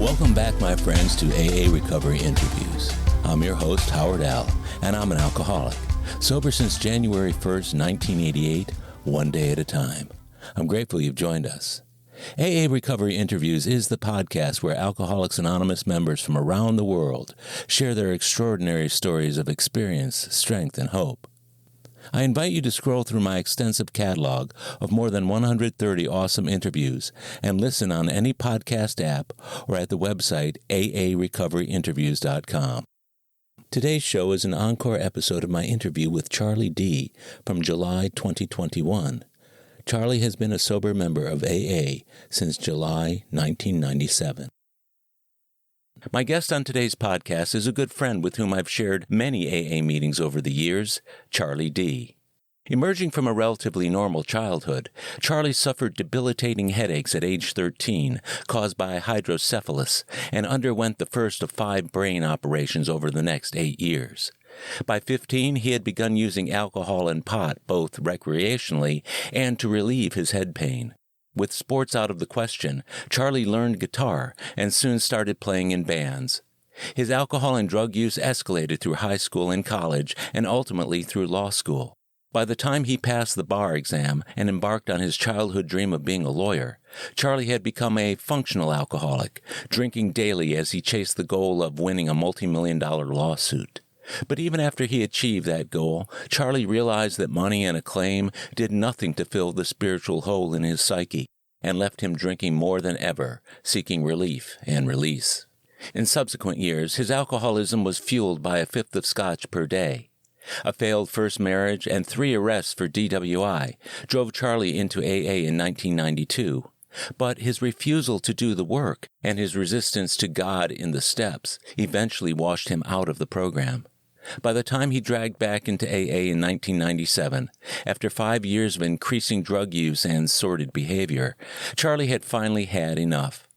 Welcome back, my friends, to AA Recovery Interviews. I'm your host, Howard Al, and I'm an alcoholic. Sober since January 1st, 1988, one day at a time. I'm grateful you've joined us. AA Recovery Interviews is the podcast where Alcoholics Anonymous members from around the world share their extraordinary stories of experience, strength, and hope. I invite you to scroll through my extensive catalog of more than 130 awesome interviews and listen on any podcast app or at the website aarecoveryinterviews.com. Today's show is an encore episode of my interview with Charlie D. from July 2021. Charlie has been a sober member of AA since July 1997. My guest on today's podcast is a good friend with whom I've shared many AA meetings over the years, Charlie D. Emerging from a relatively normal childhood, Charlie suffered debilitating headaches at age 13 caused by hydrocephalus and underwent the first of 5 brain operations over the next 8 years. By 15, he had begun using alcohol and pot, both recreationally and to relieve his head pain. With sports out of the question, Charlie learned guitar and soon started playing in bands. His alcohol and drug use escalated through high school and college and ultimately through law school. By the time he passed the bar exam and embarked on his childhood dream of being a lawyer, Charlie had become a functional alcoholic, drinking daily as he chased the goal of winning a multi-million-dollar lawsuit. But even after he achieved that goal, Charlie realized that money and acclaim did nothing to fill the spiritual hole in his psyche and left him drinking more than ever, seeking relief and release. In subsequent years, his alcoholism was fueled by a fifth of scotch per day. A failed first marriage and 3 arrests for DWI drove Charlie into AA in 1992. But his refusal to do the work and his resistance to God in the steps eventually washed him out of the program. By the time he dragged back into AA in 1997, after 5 years of increasing drug use and sordid behavior, Charlie had finally had enough.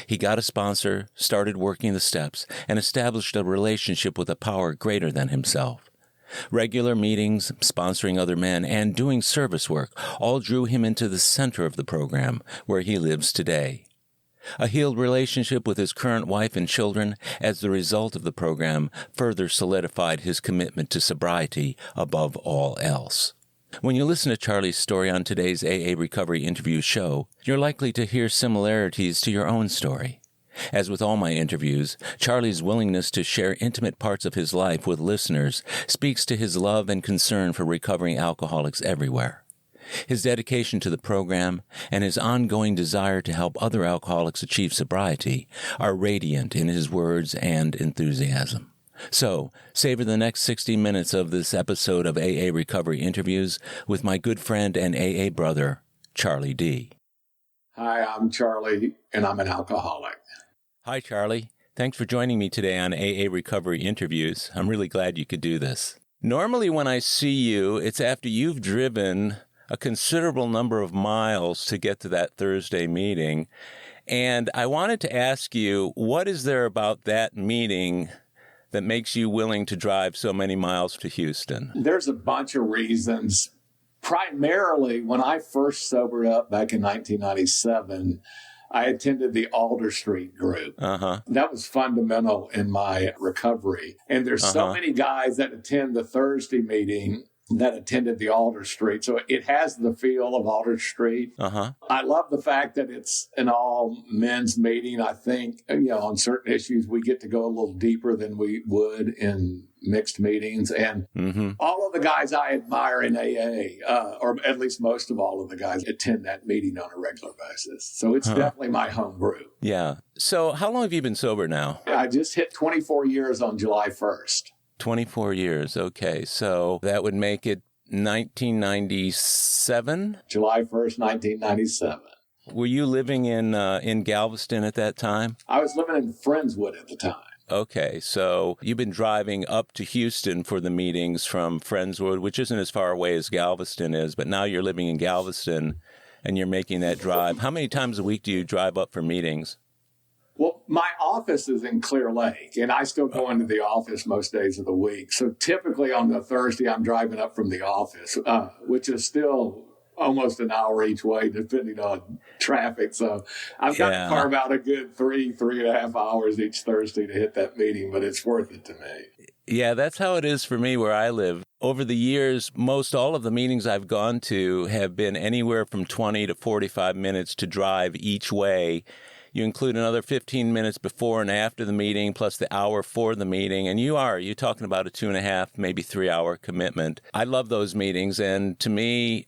He got a sponsor, started working the steps, and established a relationship with a power greater than himself. Regular meetings, sponsoring other men, and doing service work all drew him into the center of the program, where he lives today. A healed relationship with his current wife and children, as the result of the program, further solidified his commitment to sobriety above all else. When you listen to Charlie's story on today's AA Recovery Interview show, you're likely to hear similarities to your own story. As with all my interviews, Charlie's willingness to share intimate parts of his life with listeners speaks to his love and concern for recovering alcoholics everywhere. His dedication to the program and his ongoing desire to help other alcoholics achieve sobriety are radiant in his words and enthusiasm. So, savor the next 60 minutes of this episode of AA Recovery Interviews with my good friend and AA brother, Charlie D. Hi, I'm Charlie, and I'm an alcoholic. Hi, Charlie. Thanks for joining me today on AA Recovery Interviews. I'm really glad you could do this. Normally when I see you, it's after you've driven a considerable number of miles to get to that Thursday meeting. And I wanted to ask you, what is there about that meeting that makes you willing to drive so many miles to Houston? There's a bunch of reasons. Primarily, when I first sobered up back in 1997, I attended the Alder Street group. That was fundamental in my recovery. And there's so many guys that attend the Thursday meeting that attended the Alder Street. So it has the feel of Alder Street. I love the fact that it's an all men's meeting. I think, on certain issues, we get to go a little deeper than we would in mixed meetings. And all of the guys I admire in AA, or at least most of all of the guys, attend that meeting on a regular basis. So it's definitely my home group. Yeah. So how long have you been sober now? I just hit 24 years on July 1st. 24 years. Okay. So that would make it 1997? July 1st, 1997. Were you living in Galveston at that time? I was living in Friendswood at the time. Okay. So you've been driving up to Houston for the meetings from Friendswood, which isn't as far away as Galveston is, but now you're living in Galveston and you're making that drive. How many times a week do you drive up for meetings? Well, my office is in Clear Lake, and I still go into the office most days of the week. So typically on the Thursday, I'm driving up from the office, which is still almost an hour each way, depending on traffic. So I've got to carve out a good 3.5 hours each Thursday to hit that meeting, but it's worth it to me. Yeah, that's how it is for me where I live. Over the years, most all of the meetings I've gone to have been anywhere from 20 to 45 minutes to drive each way. You include another 15 minutes before and after the meeting, plus the hour for the meeting. And you're talking about a 2.5, maybe 3-hour commitment. I love those meetings. And to me,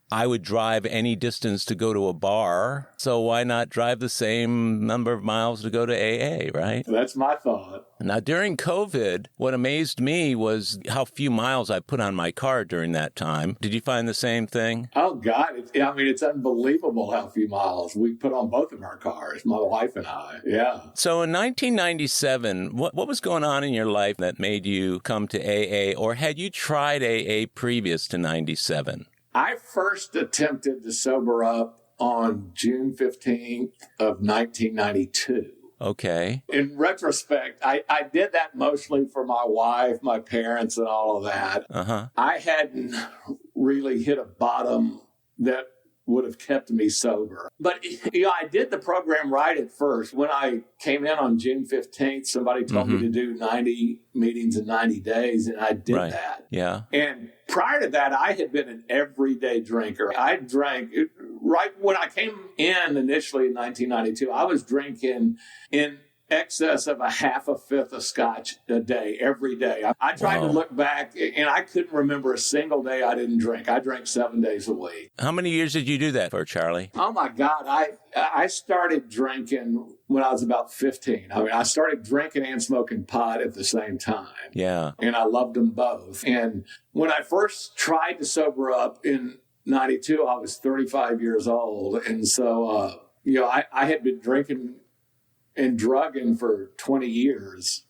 I would drive any distance to go to a bar. So why not drive the same number of miles to go to AA, right? That's my thought. Now, during COVID, what amazed me was how few miles I put on my car during that time. Did you find the same thing? Oh, God. It's unbelievable how few miles we put on both of our cars, my wife and I. Yeah. So in 1997, what was going on in your life that made you come to AA, or had you tried AA previous to 97? I first attempted to sober up on June 15th of 1992. Okay. In retrospect, I did that mostly for my wife, my parents, and all of that. Uh-huh. I hadn't really hit a bottom that would have kept me sober. But, I did the program right at first. When I came in on June 15th, somebody told me to do 90 meetings in 90 days, and I did that. Yeah. And prior to that, I had been an everyday drinker. I drank right when I came in initially in 1992. I was drinking in excess of a half a fifth of scotch a day, every day. I tried to look back, and I couldn't remember a single day I didn't drink. I drank 7 days a week. How many years did you do that for, Charlie? Oh, my God. I started drinking when I was about 15. I started drinking and smoking pot at the same time. Yeah. And I loved them both. And when I first tried to sober up in 92, I was 35 years old. And so, I had been drinking and drugging for 20 years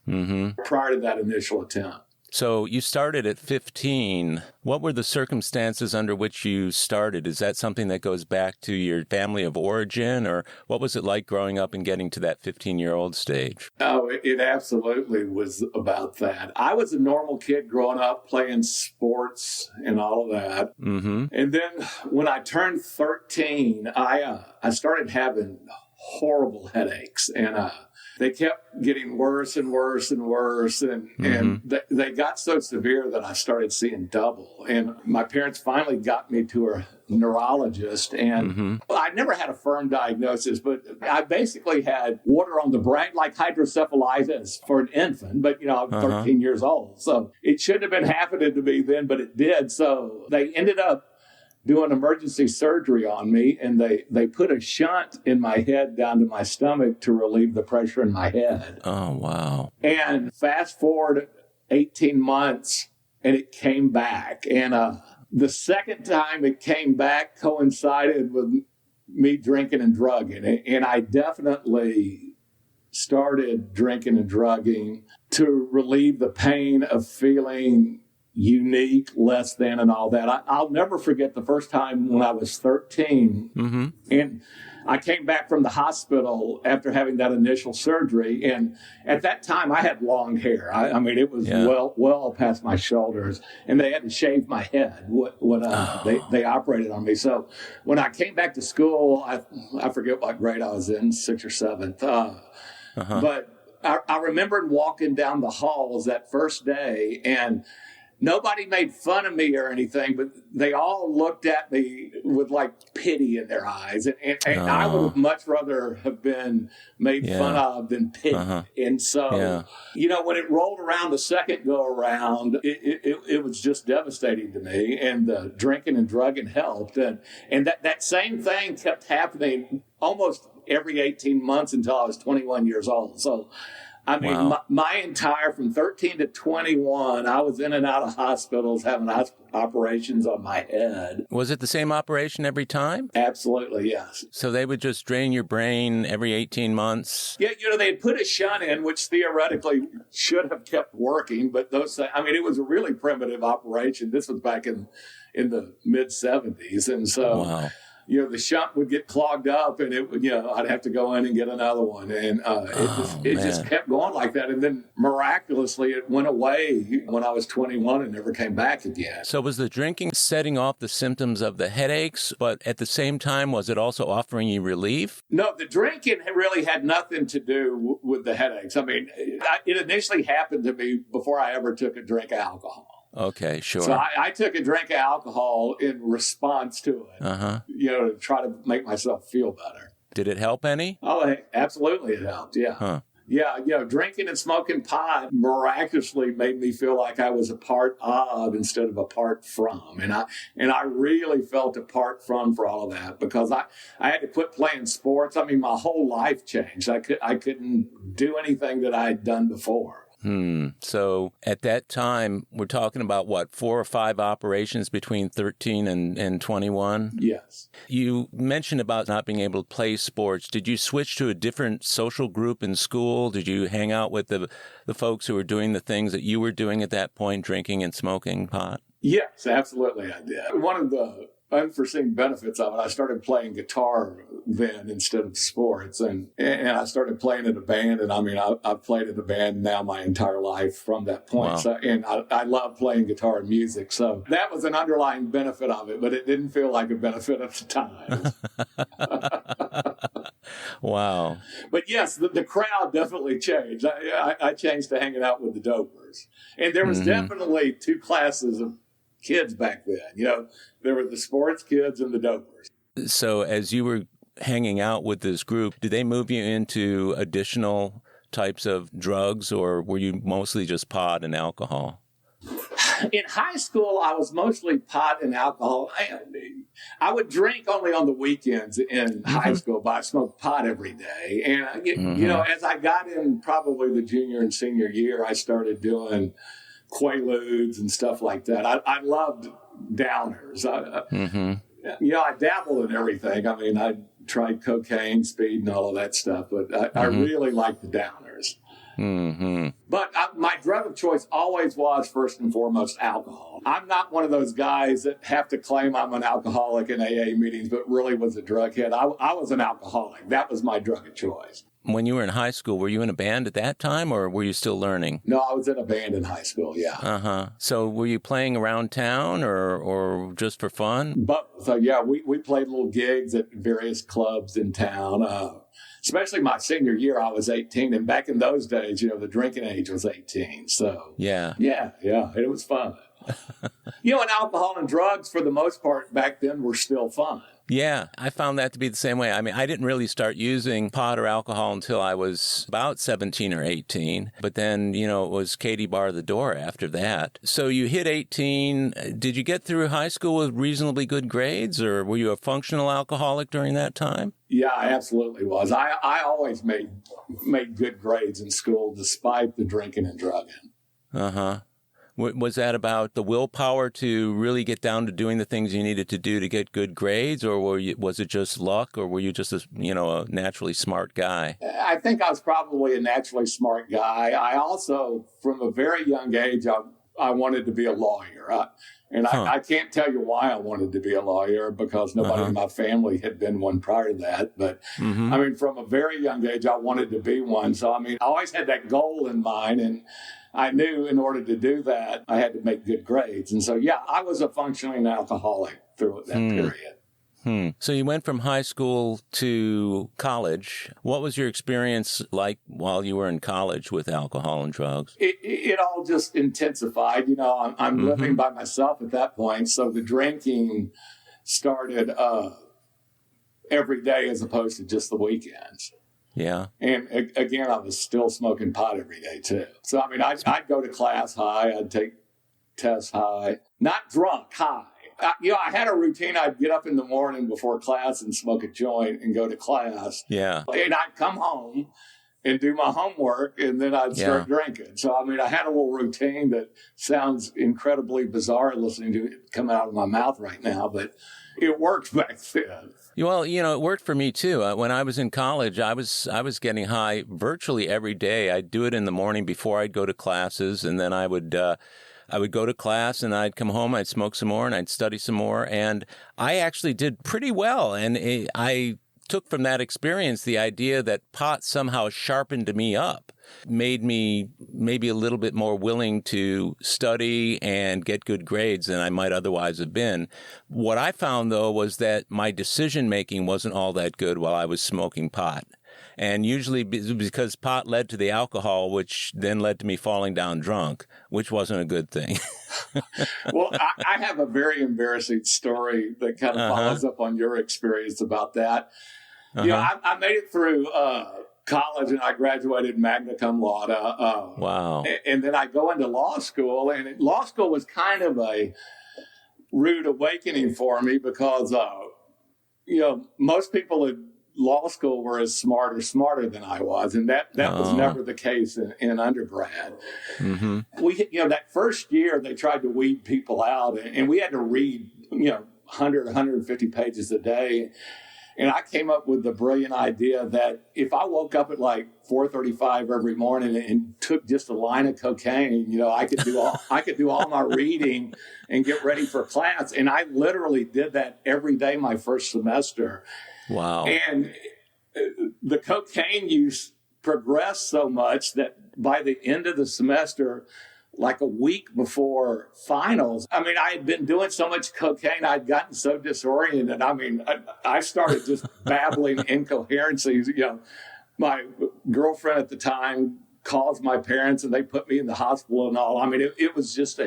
prior to that initial attempt. So you started at 15. What were the circumstances under which you started? Is that something that goes back to your family of origin, or what was it like growing up and getting to that 15-year-old stage? Oh, it absolutely was about that. I was a normal kid growing up, playing sports and all of that. Mm-hmm. And then when I turned 13, I started having horrible headaches, and they kept getting worse and worse and worse, and they got so severe that I started seeing double. And my parents finally got me to a neurologist, and I never had a firm diagnosis, but I basically had water on the brain, like hydrocephalitis for an infant, but I'm 13 years old, so it shouldn't have been happening to me then, but it did. So they ended up doing emergency surgery on me, and they put a shunt in my head down to my stomach to relieve the pressure in my head. Oh, wow. And fast forward 18 months, and it came back. And the second time it came back coincided with me drinking and drugging. And I definitely started drinking and drugging to relieve the pain of feeling unique, less than, and all that. I'll never forget the first time when I was 13, and I came back from the hospital after having that initial surgery, and at that time I had long hair. It was well past my shoulders, and they had to shave my head when they operated on me. So when I came back to school, I forget what grade I was in, 6th or 7th, but I remembered walking down the halls that first day, and nobody made fun of me or anything, but they all looked at me with pity in their eyes. And I would have much rather have been made fun of than pitied. And so, when it rolled around the second go around, it was just devastating to me. And the drinking and drugging helped. And that same thing kept happening almost every 18 months until I was 21 years old. So, my entire, from 13 to 21, I was in and out of hospitals having operations on my head. Was it the same operation every time? Absolutely, yes. So they would just drain your brain every 18 months? Yeah, they'd put a shunt in, which theoretically should have kept working, but it was a really primitive operation. This was back in the mid-70s, and so... Wow. the shunt would get clogged up, and it would, I'd have to go in and get another one, and it just kept going like that. And then miraculously, it went away when I was 21 and never came back again. So was the drinking setting off the symptoms of the headaches, but at the same time, was it also offering you relief? No, the drinking really had nothing to do with the headaches. I mean, it initially happened to me before I ever took a drink of alcohol. Okay, sure. So I took a drink of alcohol in response to it, to try to make myself feel better. Did it help any? Oh, absolutely it helped, yeah. Huh. Yeah, drinking and smoking pot miraculously made me feel like I was a part of instead of apart from. And I really felt apart from for all of that because I had to quit playing sports. I mean, my whole life changed. I couldn't do anything that I had done before. So at that time, we're talking about, 4 or 5 operations between 13 and 21? Yes. You mentioned about not being able to play sports. Did you switch to a different social group in school? Did you hang out with the folks who were doing the things that you were doing at that point, drinking and smoking pot? Yes, absolutely I did. One of the unforeseen benefits of it, I started playing guitar then instead of sports, and I started playing in a band, and I mean, I've played in a band now my entire life from that point. Wow. So, and I love playing guitar and music, so that was an underlying benefit of it, but it didn't feel like a benefit at the time. Wow. But yes, the crowd definitely changed. I changed to hanging out with the dopers, and there was definitely 2 classes of kids back then. There were the sports kids and the dopers. So as you were hanging out with this group, did they move you into additional types of drugs, or were you mostly just pot and alcohol? In high school, I was mostly pot and alcohol. I would drink only on the weekends in high school, but I smoked pot every day. And, as I got in probably the junior and senior year, I started doing Quaaludes and stuff like that. I loved downers. I dabbled in everything. I mean, I tried cocaine, speed, and all of that stuff, but I really liked the downers. But my drug of choice always was, first and foremost, alcohol. I'm not one of those guys that have to claim I'm an alcoholic in AA meetings, but really was a drug head. I was an alcoholic. That was my drug of choice. When you were in high school, were you in a band at that time, or were you still learning? No, I was in a band in high school, yeah. So were you playing around town or just for fun? But so yeah, we played little gigs at various clubs in town. Especially my senior year, I was 18, and back in those days, the drinking age was 18. So yeah, it was fun. And alcohol and drugs, for the most part, back then were still fun. Yeah, I found that to be the same way. I mean, I didn't really start using pot or alcohol until I was about 17 or 18. But then, it was Katie bar the door after that. So you hit 18. Did you get through high school with reasonably good grades, or were you a functional alcoholic during that time? Yeah, I absolutely was. I always made good grades in school despite the drinking and drugging. Was that about the willpower to really get down to doing the things you needed to do to get good grades, or was it just luck, or were you just a naturally smart guy? I think I was probably a naturally smart guy. I also, from a very young age, I wanted to be a lawyer. I can't tell you why I wanted to be a lawyer, because nobody in my family had been one prior to that. But, I mean, from a very young age, I wanted to be one. So, I mean, I always had that goal in mind, and I knew in order to do that, I had to make good grades. And so, yeah, I was a functioning alcoholic through that period. So you went from high school to college. What was your experience like while you were in college with alcohol and drugs? It all just intensified. I'm living by myself at that point. So the drinking started every day as opposed to just the weekends. Yeah. And again, I was still smoking pot every day too. So, I mean, I'd go to class high. I'd take tests high. Not drunk, high. I had a routine. I'd get up in the morning before class and smoke a joint and go to class. Yeah. And I'd come home and do my homework, and then I'd start drinking. So, I mean, I had a little routine that sounds incredibly bizarre listening to it come out of my mouth right now, but it worked back then. Well, it worked for me too. When I was in college, I was getting high virtually every day. I'd do it in the morning before I'd go to classes, and then I would I would go to class and I'd come home, I'd smoke some more and I'd study some more. And I actually did pretty well. And I took from that experience the idea that pot somehow sharpened me up, made me maybe a little bit more willing to study and get good grades than I might otherwise have been. What I found, though, was that my decision-making wasn't all that good while I was smoking pot. And usually because pot led to the alcohol, which then led to me falling down drunk, which wasn't a good thing. Well, I have a very embarrassing story that kind of follows up on your experience about that. You know, I made it through college and I graduated magna cum laude. Wow. And then I go into law school, and law school was kind of a rude awakening for me because, you know, most people at law school were as smart or smarter than I was. And that was never the case in undergrad. Mm-hmm. You know, that first year they tried to weed people out, and we had to read, you know, 100, 150 pages a day. And I came up with the brilliant idea that if I woke up at like 4:35 every morning and took just a line of cocaine, you know, I could do all my reading and get ready for class. And I literally did that every day my first semester. Wow. And the cocaine use progressed so much that by the end of the semester, like a week before finals, I mean, I had been doing so much cocaine, I'd gotten so disoriented. I mean, I started just babbling incoherencies. You know, my girlfriend at the time calls my parents and they put me in the hospital and all. I mean, it was just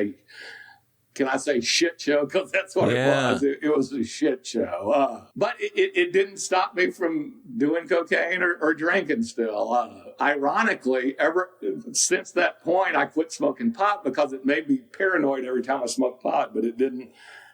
can I say shit show? Because that's what it was. It was a shit show. But it didn't stop me from doing cocaine or drinking still. Ironically, ever since that point, I quit smoking pot because it made me paranoid every time I smoked pot, but it didn't.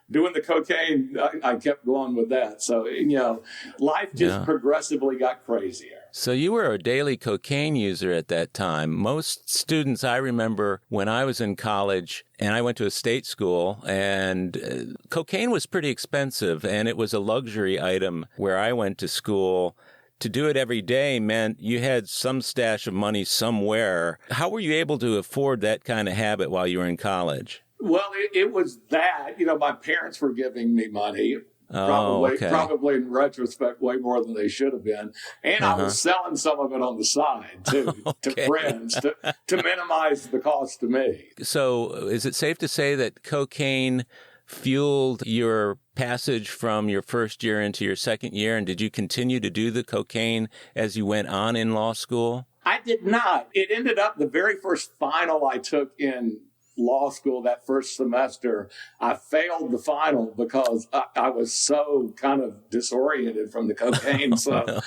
Doing the cocaine, I kept going with that. So, you know, life just progressively got crazier. So you were a daily cocaine user at that time. Most students, I remember when I was in college and I went to a state school, and cocaine was pretty expensive, and it was a luxury item where I went to school. To do it every day meant you had some stash of money somewhere. How were you able to afford that kind of habit while you were in college? Well, it was that, you know, my parents were giving me money, probably in retrospect, way more than they should have been. And I was selling some of it on the side, too, to friends to minimize the cost to me. So is it safe to say that cocaine fueled your passage from your first year into your second year? And did you continue to do the cocaine as you went on in law school? I did not. It ended up the very first final I took in law school that first semester, I failed the final because I was so kind of disoriented from the cocaine. So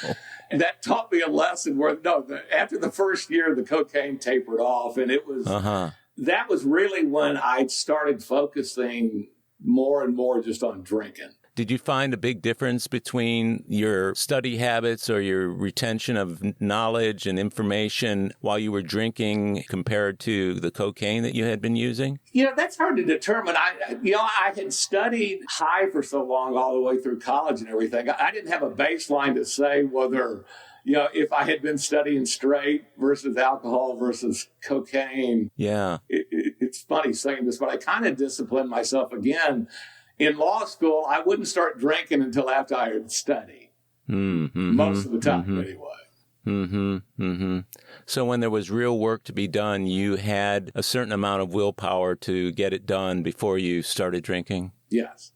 that taught me a lesson where, after the first year, the cocaine tapered off. And it was, that was really when I started focusing more and more just on drinking. Did you find a big difference between your study habits or your retention of knowledge and information while you were drinking compared to the cocaine that you had been using? You know, that's hard to determine. I had studied high for so long all the way through college and everything. I didn't have a baseline to say whether, you know, if I had been studying straight versus alcohol versus cocaine. Yeah. It's funny saying this, but I kind of disciplined myself again. In law school, I wouldn't start drinking until after I had studied. Most of the time, anyway. So when there was real work to be done, you had a certain amount of willpower to get it done before you started drinking? Yes.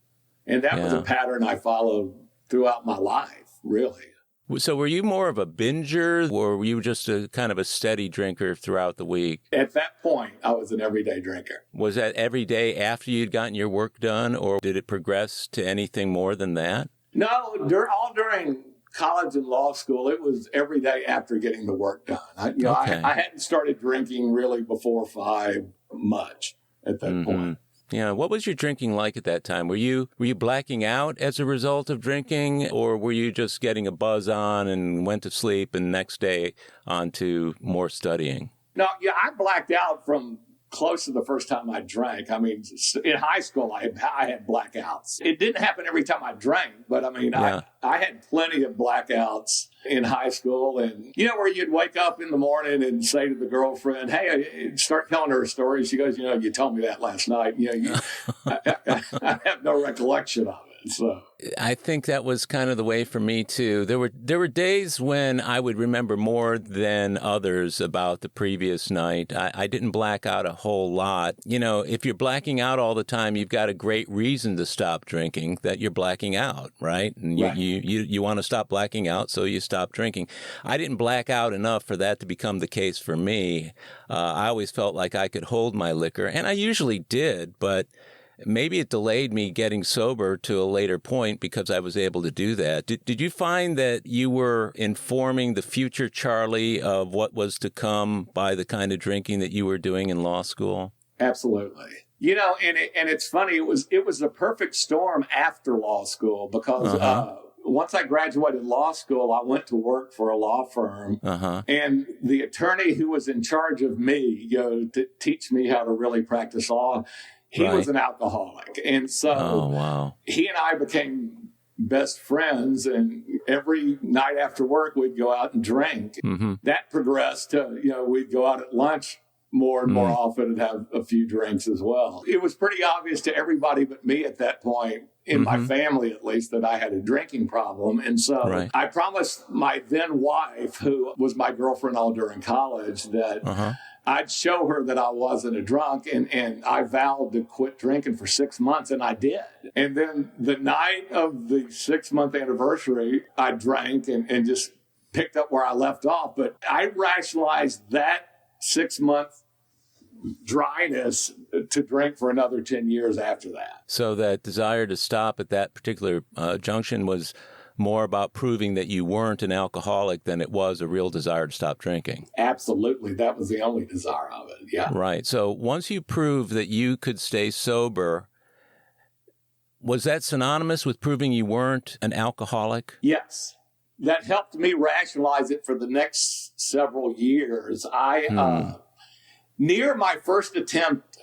And that was a pattern I followed throughout my life, really. So were you more of a binger, or were you just a kind of a steady drinker throughout the week? At that point, I was an everyday drinker. Was that every day after you'd gotten your work done, or did it progress to anything more than that? No, all during college and law school, it was every day after getting the work done. I hadn't started drinking really before 5 much at that point. Yeah. What was your drinking like at that time? Were you blacking out as a result of drinking, or were you just getting a buzz on and went to sleep and next day on to more studying? No, I blacked out from close to the first time I drank. I mean, in high school, I had blackouts. It didn't happen every time I drank, but I mean, I had plenty of blackouts in high school. And, where you'd wake up in the morning and say to the girlfriend, hey, start telling her a story. She goes, you told me that last night. I have no recollection of it. So I think that was kind of the way for me too. There were days when I would remember more than others about the previous night. I didn't black out a whole lot. If you're blacking out all the time, you've got a great reason to stop drinking, that you're blacking out, right? And you want to stop blacking out, so you stop drinking. I didn't black out enough for that to become the case for me. I always felt like I could hold my liquor, and I usually did, but maybe it delayed me getting sober to a later point because I was able to do that. Did you find that you were informing the future Charlie of what was to come by the kind of drinking that you were doing in law school? Absolutely. And it's funny, it was the perfect storm after law school because once I graduated law school, I went to work for a law firm. And the attorney who was in charge of me, to teach me how to really practice law, he was an alcoholic. And so he and I became best friends. And every night after work, we'd go out and drink. That progressed to, we'd go out at lunch more and more often and have a few drinks as well. It was pretty obvious to everybody but me at that point, in my family at least, that I had a drinking problem. And so I promised my then wife, who was my girlfriend all during college, that I'd show her that I wasn't a drunk, and I vowed to quit drinking for 6 months, and I did. And then the night of the 6-month anniversary, I drank and just picked up where I left off. But I rationalized that 6-month dryness to drink for another 10 years after that. So that desire to stop at that particular junction was more about proving that you weren't an alcoholic than it was a real desire to stop drinking. Absolutely. That was the only desire of it. Yeah. Right. So once you proved that you could stay sober, was that synonymous with proving you weren't an alcoholic? Yes. That helped me rationalize it for the next several years. Near my first attempt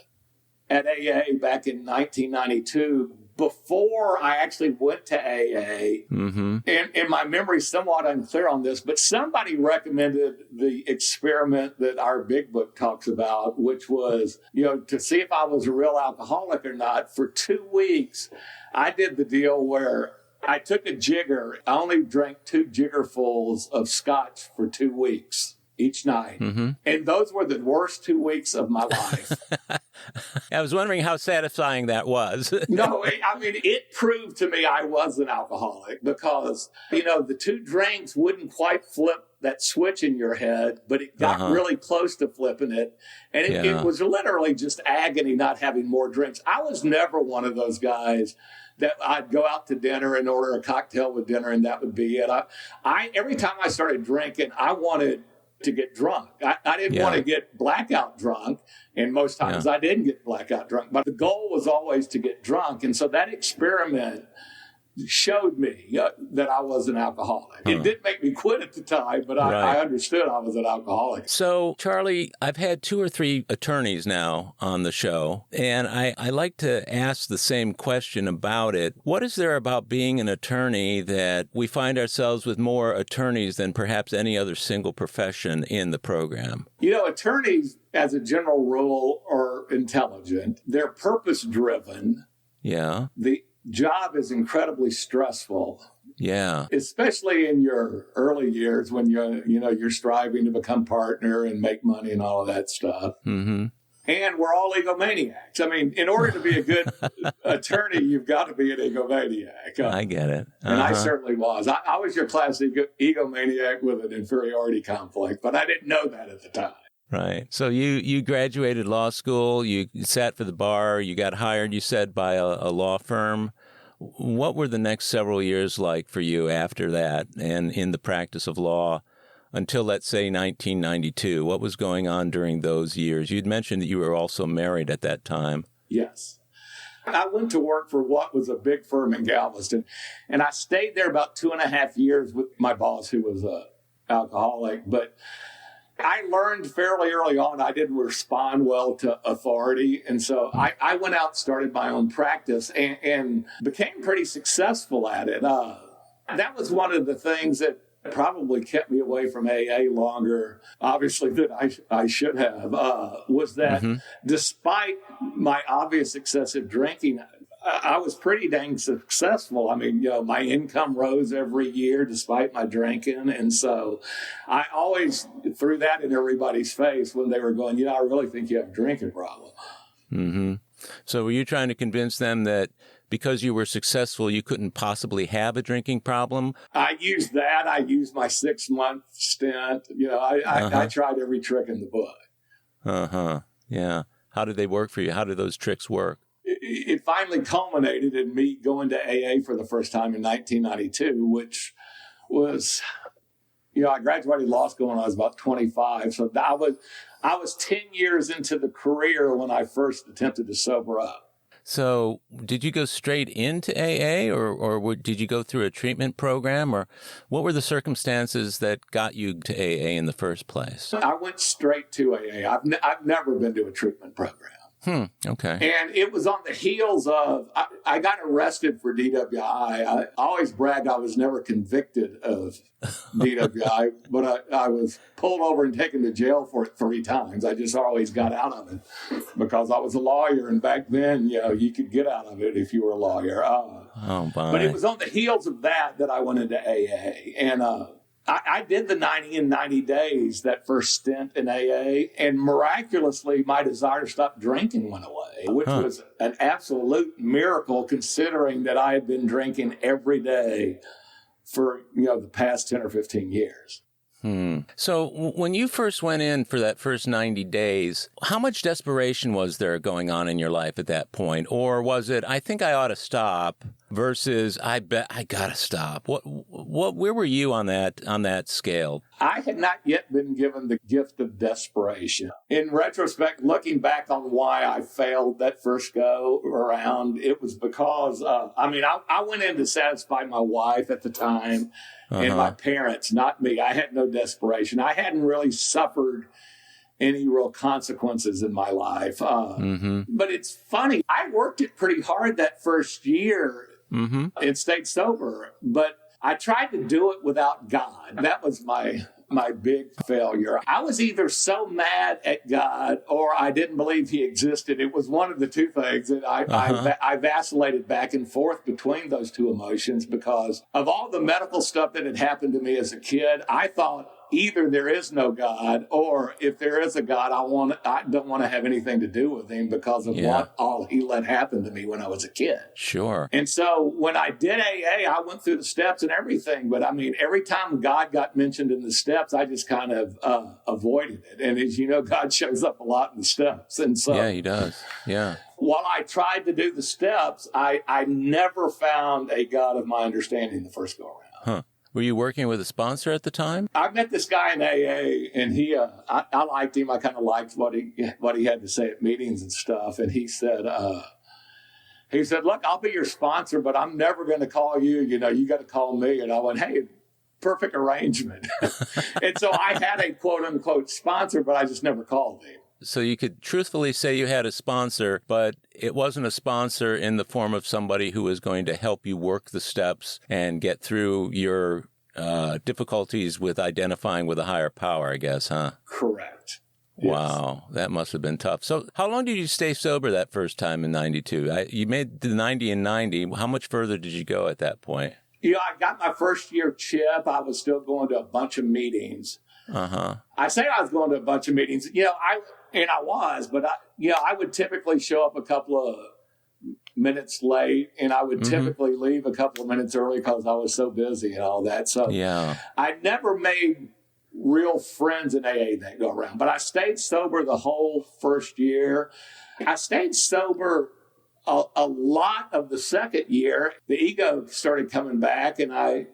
at AA back in 1992, before I actually went to AA, and my memory's somewhat unclear on this, but somebody recommended the experiment that our big book talks about, which was, to see if I was a real alcoholic or not. For 2 weeks, I did the deal where I took a jigger. I only drank 2 jiggerfuls of scotch for 2 weeks each night. And those were the worst 2 weeks of my life. I was wondering how satisfying that was. No, it proved to me I was an alcoholic because, the 2 drinks wouldn't quite flip that switch in your head, but it got really close to flipping it. And it was literally just agony not having more drinks. I was never one of those guys that I'd go out to dinner and order a cocktail with dinner and that would be it. Every time I started drinking, I wanted to get drunk. I didn't want to get blackout drunk, and most times I didn't get blackout drunk, but the goal was always to get drunk. And so that experiment showed me that I was an alcoholic. It didn't make me quit at the time, but I understood I was an alcoholic. So, Charlie, I've had 2 or 3 attorneys now on the show, and I like to ask the same question about it. What is there about being an attorney that we find ourselves with more attorneys than perhaps any other single profession in the program? Attorneys, as a general rule, are intelligent. They're purpose-driven. Yeah. The job is incredibly stressful. Yeah. Especially in your early years when you're striving to become partner and make money and all of that stuff. And we're all egomaniacs. In order to be a good attorney, you've got to be an egomaniac. I get it. And I certainly was. I was your classic egomaniac with an inferiority complex, but I didn't know that at the time. Right. So you graduated law school, you sat for the bar, you got hired, you said, by a law firm. What were the next several years like for you after that and in the practice of law until, let's say, 1992? What was going on during those years? You'd mentioned that you were also married at that time. Yes. I went to work for what was a big firm in Galveston, and I stayed there about 2.5 years with my boss, who was an alcoholic, but I learned fairly early on I didn't respond well to authority. And so I went out and started my own practice and became pretty successful at it. That was one of the things that probably kept me away from AA longer, obviously, than I should have, was that despite my obvious excessive drinking, I was pretty dang successful. I mean, my income rose every year despite my drinking. And so I always threw that in everybody's face when they were going, I really think you have a drinking problem. Mm-hmm. So were you trying to convince them that because you were successful, you couldn't possibly have a drinking problem? I used that. I used my 6-month stint. I tried every trick in the book. Uh-huh. Yeah. How did they work for you? How did those tricks work? It finally culminated in me going to AA for the first time in 1992, which was, I graduated law school when I was about 25. So I was 10 years into the career when I first attempted to sober up. So did you go straight into AA or did you go through a treatment program, or what were the circumstances that got you to AA in the first place? I went straight to AA. I've never been to a treatment program. Okay. And it was on the heels of, I got arrested for DWI. I always bragged I was never convicted of DWI, but I was pulled over and taken to jail for it 3 times. I just always got out of it because I was a lawyer. And back then, you could get out of it if you were a lawyer. But it was on the heels of that I went into AA. And I did the 90 in 90 days, that first stint in AA, and miraculously my desire to stop drinking went away, which was an absolute miracle considering that I had been drinking every day for, the past 10 or 15 years. So when you first went in for that first 90 days, how much desperation was there going on in your life at that point? Or was it, I think I ought to stop versus I bet I gotta stop? Where were you on that scale? I had not yet been given the gift of desperation. In retrospect, looking back on why I failed that first go around, it was because, I went in to satisfy my wife at the time and my parents, not me. I had no desperation. I hadn't really suffered any real consequences in my life. But it's funny. I worked it pretty hard that first year and stayed sober, but I tried to do it without God. That was my big failure. I was either so mad at God or I didn't believe he existed. It was one of the two things, and I vacillated back and forth between those two emotions because of all the medical stuff that had happened to me as a kid. I thought either there is no God, or if there is a God, I don't want to have anything to do with him because of what all he let happen to me when I was a kid. Sure. And so when I did AA, I went through the steps and everything. But every time God got mentioned in the steps, I just kind of avoided it. And as you know, God shows up a lot in the steps. And so yeah, he does. Yeah. While I tried to do the steps, I never found a God of my understanding the first go around. Were you working with a sponsor at the time? I met this guy in AA, and I liked him. I kind of liked what he had to say at meetings and stuff. And he said, look, I'll be your sponsor, but I'm never going to call you. You got to call me. And I went, hey, perfect arrangement. And so I had a quote unquote sponsor, but I just never called him. So you could truthfully say you had a sponsor, but it wasn't a sponsor in the form of somebody who was going to help you work the steps and get through your difficulties with identifying with a higher power, I guess, huh? Correct. Wow, that must have been tough. So how long did you stay sober that first time in 92? You made the 90 in 90. How much further did you go at that point? I got my first year chip. I was still going to a bunch of meetings. I say I was going to a bunch of meetings. I was, but I would typically show up a couple of minutes late, and I would typically leave a couple of minutes early because I was so busy and all that. So I never made real friends in AA that go around, but I stayed sober the whole first year. I stayed sober a lot of the second year. The ego started coming back, and I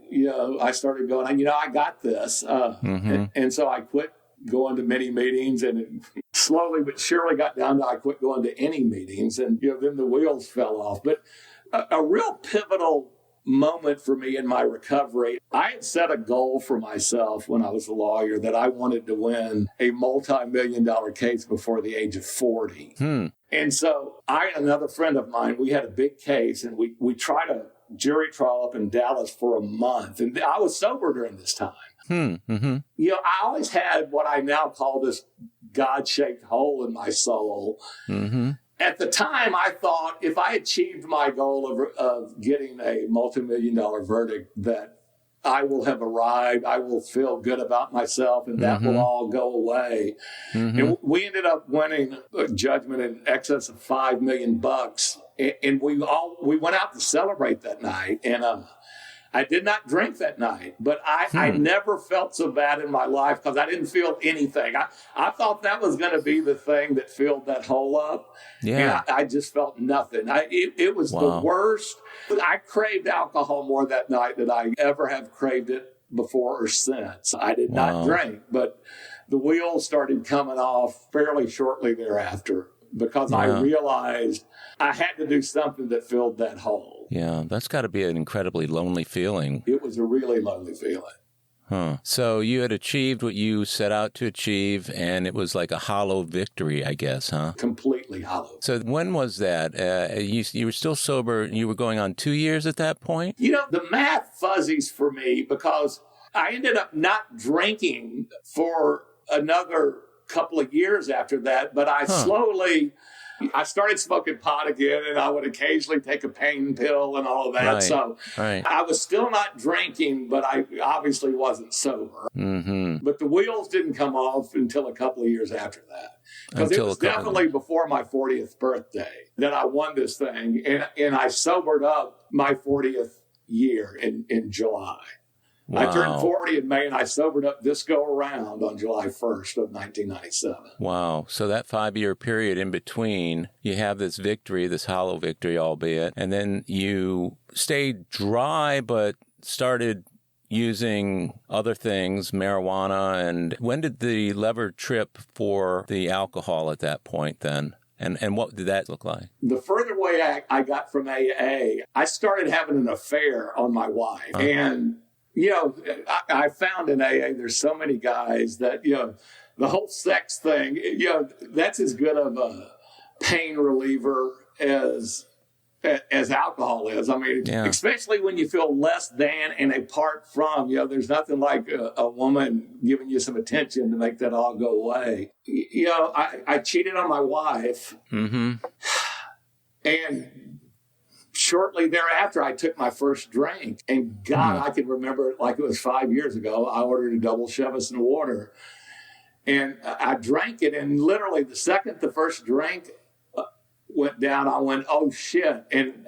started going, I got this. And so I quit going to many meetings, and it slowly but surely got down to I quit going to any meetings, and then the wheels fell off. But a real pivotal moment for me in my recovery, I had set a goal for myself when I was a lawyer that I wanted to win a multi-million-dollar case before the age of 40. And so I and another friend of mine, we had a big case, and we tried to jury trial up in Dallas for a month. And I was sober during this time. Mm-hmm. You know, I always had what I now call this God-shaped hole in my soul. Mm-hmm. At the time, I thought if I achieved my goal of getting a multi-million-dollar verdict, that I will have arrived, I will feel good about myself, and that will all go away. Mm-hmm. And we ended up winning a judgment in excess of $5 million. And we went out to celebrate that night. And I did not drink that night, but I never felt so bad in my life because I didn't feel anything. I thought that was going to be the thing that filled that hole up. Yeah. And I just felt nothing. It was the worst. I craved alcohol more that night than I ever have craved it before or since. I did not drink, but the wheels started coming off fairly shortly thereafter because I realized I had to do something that filled that hole. Yeah, that's got to be an incredibly lonely feeling. It was a really lonely feeling. Huh. So you had achieved what you set out to achieve, and it was like a hollow victory, I guess, huh? Completely hollow. So when was that? You were still sober. You were going on 2 years at that point? You know, the math fuzzies for me because I ended up not drinking for another couple of years after that, but I I started smoking pot again, and I would occasionally take a pain pill and all of that. So I was still not drinking, but I obviously wasn't sober. Mm-hmm. But the wheels didn't come off until a couple of years after that. Because it was definitely before my 40th birthday that I won this thing. And I sobered up my 40th year in July. Wow. I turned 40 in May, and I sobered up this go-around on July 1st of 1997. Wow. So that 5-year period in between, you have this victory, this hollow victory, albeit, and then you stayed dry but started using other things, marijuana. And when did the lever trip for the alcohol at that point then? And what did that look like? The further away I got from AA, I started having an affair on my wife. Uh-huh. And you know, I found in AA, there's so many guys that, you know, the whole sex thing, you know, that's as good of a pain reliever as alcohol is. I mean, especially when you feel less than and apart from, you know, there's nothing like a woman giving you some attention to make that all go away. You know, I cheated on my wife. Mm-hmm. And shortly thereafter, I took my first drink, and God, I can remember it like it was 5 years ago. I ordered a double Chivas and water, and I drank it, and literally the second the first drink went down, I went, oh, shit. And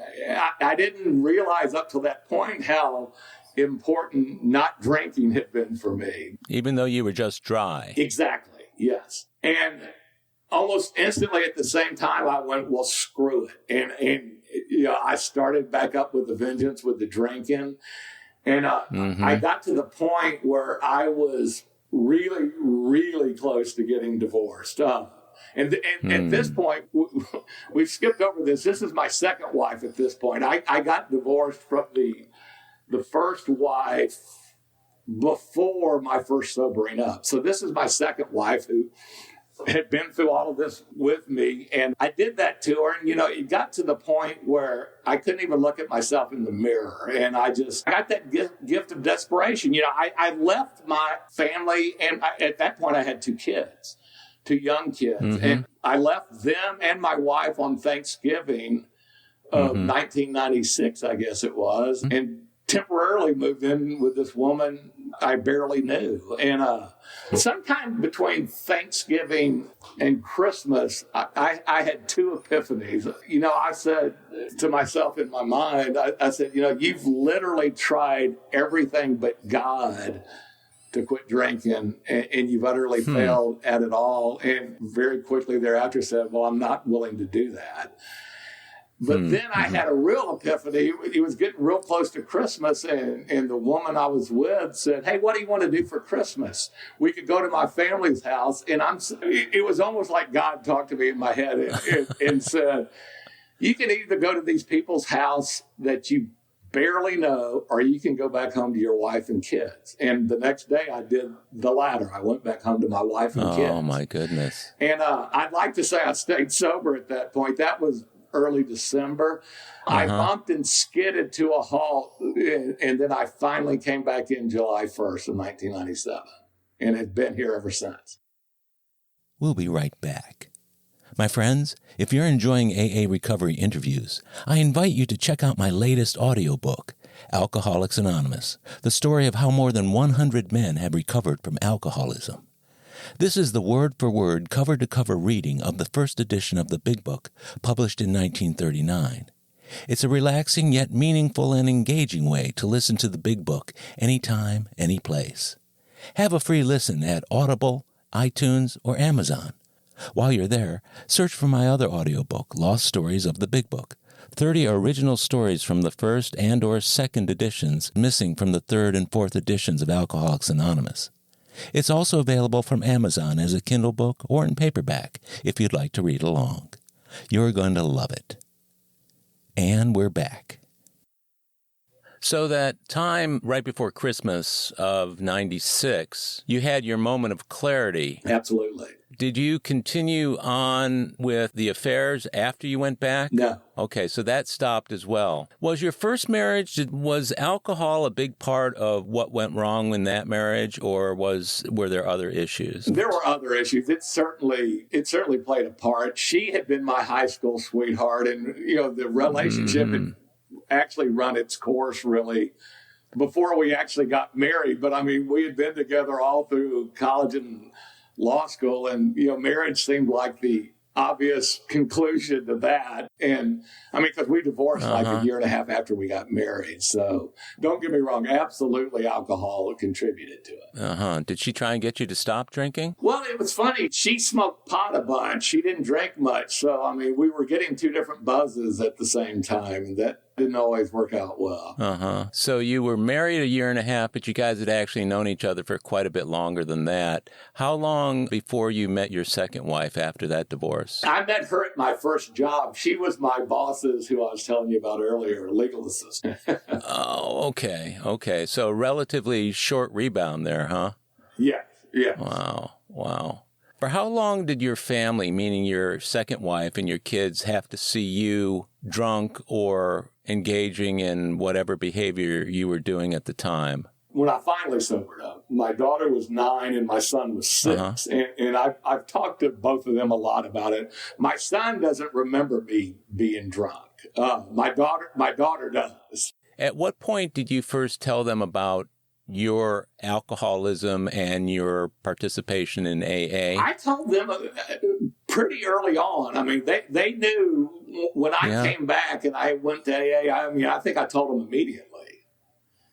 I didn't realize up to that point how important not drinking had been for me. Even though you were just dry. Exactly, yes. And almost instantly at the same time, I went, well, screw it. And you know, I started back up with the vengeance with the drinking. And I got to the point where I was really, really close to getting divorced. And at this point, we've skipped over this. This is my second wife at this point. I got divorced from the first wife before my first sobering up. So this is my second wife who had been through all of this with me. And I did that to her. And, you know, it got to the point where I couldn't even look at myself in the mirror. And I got that gift of desperation. You know, I left my family. And at that point, I had two young kids. Mm-hmm. And I left them and my wife on Thanksgiving of 1996, I guess it was. Mm-hmm. And temporarily moved in with this woman I barely knew. And sometime between Thanksgiving and Christmas, I had two epiphanies. You know, I said to myself in my mind, I said, you know, you've literally tried everything but God to quit drinking, and you've utterly failed at it all. And very quickly thereafter said, well, I'm not willing to do that. But then I had a real epiphany. It was getting real close to Christmas, and the woman I was with said, hey, what do you want to do for Christmas? We could go to my family's house. And it was almost like God talked to me in my head and said, you can either go to these people's house that you barely know, or you can go back home to your wife and kids. And the next day I did the latter. I went back home to my wife and kids. Oh, my goodness. And I'd like to say I stayed sober at that point. That was early December. I bumped and skidded to a halt, and then I finally came back in July 1st of 1997, and have been here ever since. We'll be right back. My friends, if you're enjoying AA recovery interviews, I invite you to check out my latest audiobook, Alcoholics Anonymous, the story of how more than 100 men have recovered from alcoholism. This is the word-for-word, cover-to-cover reading of the first edition of the Big Book, published in 1939. It's a relaxing yet meaningful and engaging way to listen to the Big Book anytime, any place. Have a free listen at Audible, iTunes, or Amazon. While you're there, search for my other audiobook, Lost Stories of the Big Book, 30 original stories from the first and or second editions missing from the third and fourth editions of Alcoholics Anonymous. It's also available from Amazon as a Kindle book or in paperback if you'd like to read along. You're going to love it. And we're back. So that time right before Christmas of 96, you had your moment of clarity. Absolutely. Did you continue on with the affairs after you went back? No. Okay, so that stopped as well. Was your first marriage, was alcohol a big part of what went wrong in that marriage, or were there other issues? There were other issues. It certainly played a part. She had been my high school sweetheart, and the relationship had actually run its course really before we actually got married. But I mean, we had been together all through college and law school, and marriage seemed like the obvious conclusion to that. And I mean, because we divorced like a year and a half after we got married. So don't get me wrong, absolutely alcohol contributed to it. Did she try and get you to stop drinking? Well, it was funny. She smoked pot a bunch. She didn't drink much. So I mean, we were getting two different buzzes at the same time, and that didn't always work out well. So you were married a year and a half, but you guys had actually known each other for quite a bit longer than that. How long before you met your second wife after that divorce? I met her at my first job. She was my boss's, who I was telling you about earlier, legal assistant. Oh, okay. Okay. So relatively short rebound there, huh? Yeah. Wow. For how long did your family, meaning your second wife and your kids, have to see you drunk or engaging in whatever behavior you were doing at the time? When I finally sobered up, my daughter was 9 and my son was 6. And I've talked to both of them a lot about it. My son doesn't remember me being drunk. My daughter does. At what point did you first tell them about your alcoholism and your participation in AA? I told them pretty early on. I mean, they knew when I came back and I went to AA. I mean, I think I told them immediately.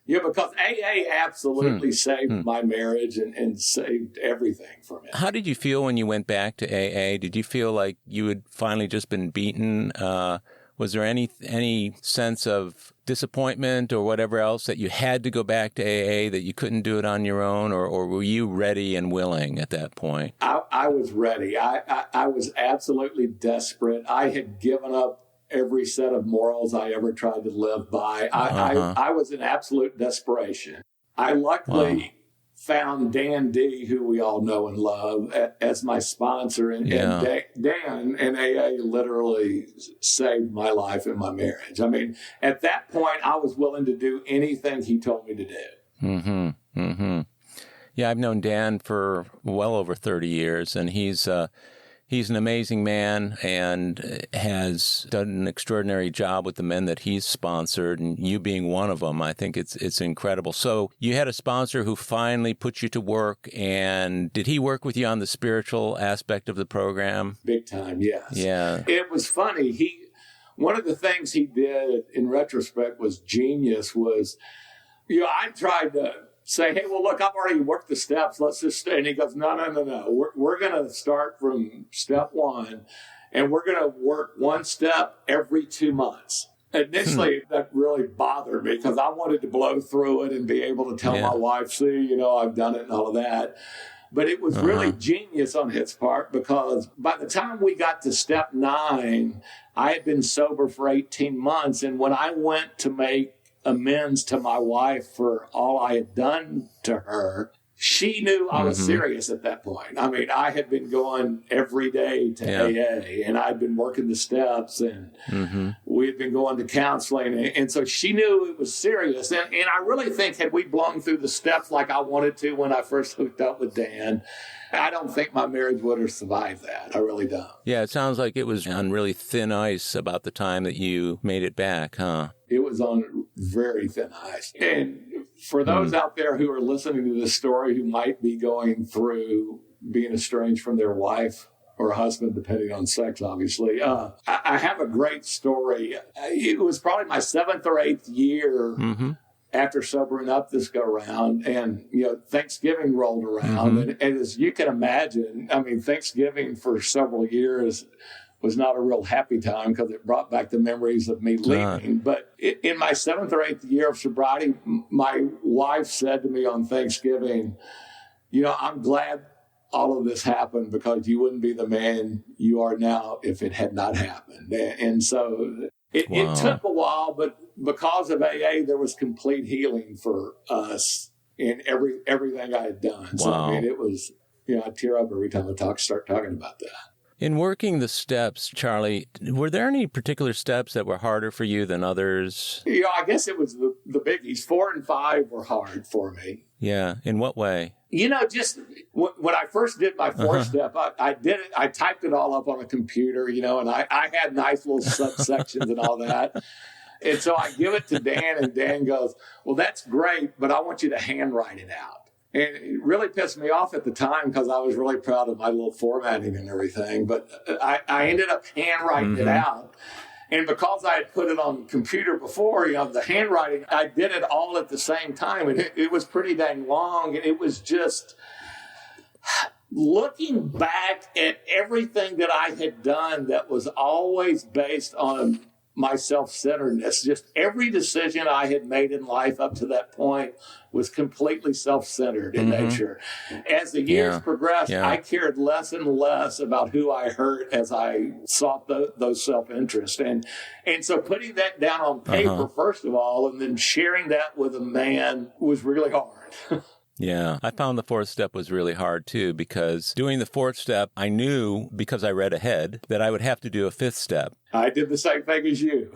Because AA absolutely saved my marriage and saved everything from it. How did you feel when you went back to AA? Did you feel like you had finally just been beaten? Was there any sense of disappointment or whatever else that you had to go back to AA, that you couldn't do it on your own, or were you ready and willing at that point? I was ready. I was absolutely desperate. I had given up every set of morals I ever tried to live by. I was in absolute desperation. I luckily found Dan D., who we all know and love, as my sponsor. And Dan and AA literally saved my life and my marriage. I mean, at that point, I was willing to do anything he told me to do. Yeah, I've known Dan for well over 30 years, and he's an amazing man and has done an extraordinary job with the men that he's sponsored, and you being one of them. I think it's incredible. So you had a sponsor who finally put you to work, and did he work with you on the spiritual aspect of the program? Big time, yes. Yeah. It was funny. One of the things he did in retrospect was genius was, I tried to say, hey, well, look, I've already worked the steps. Let's just stay. And he goes, no. We're going to start from step 1, and we're going to work one step every 2 months. Initially, that really bothered me because I wanted to blow through it and be able to tell my wife, see, I've done it and all of that. But it was really genius on his part, because by the time we got to step 9, I had been sober for 18 months. And when I went to make amends to my wife for all I had done to her, she knew I was serious at that point. I mean, I had been going every day to AA, and I'd been working the steps, and we had been going to counseling. And so she knew it was serious. And I really think had we blown through the steps like I wanted to when I first hooked up with Dan, I don't think my marriage would have survived that. I really don't. Yeah, it sounds like it was on really thin ice about the time that you made it back, huh? It was on very thin ice. And for those out there who are listening to this story who might be going through being estranged from their wife or husband, depending on sex, obviously, I have a great story. It was probably my 7th or 8th year after sobering up this go round, and Thanksgiving rolled around, and as you can imagine, I mean, Thanksgiving for several years was not a real happy time because it brought back the memories of me leaving. But in my 7th or 8th year of sobriety, my wife said to me on Thanksgiving, I'm glad all of this happened because you wouldn't be the man you are now if it had not happened. And so it took a while, but because of AA, there was complete healing for us in everything I had done. So, I mean, it was, I tear up every time I start talking about that. In working the steps, Charlie, were there any particular steps that were harder for you than others? I guess it was the biggies. 4 and 5 were hard for me. Yeah. In what way? Just when I first did my 4th step, I did it. I typed it all up on a computer, and I had nice little subsections and all that. And so I give it to Dan, and Dan goes, well, that's great, but I want you to handwrite it out. And it really pissed me off at the time because I was really proud of my little formatting and everything. But I ended up handwriting it out. And because I had put it on computer before, the handwriting, I did it all at the same time. And it was pretty dang long. And it was just looking back at everything that I had done that was always based on my self-centeredness. Just every decision I had made in life up to that point was completely self-centered in nature. As the years progressed, I cared less and less about who I hurt as I sought those self-interests. And so putting that down on paper, first of all, and then sharing that with a man was really hard. Yeah, I found the 4th step was really hard, too, because doing the 4th step, I knew, because I read ahead, that I would have to do a 5th step. I did the same thing as you.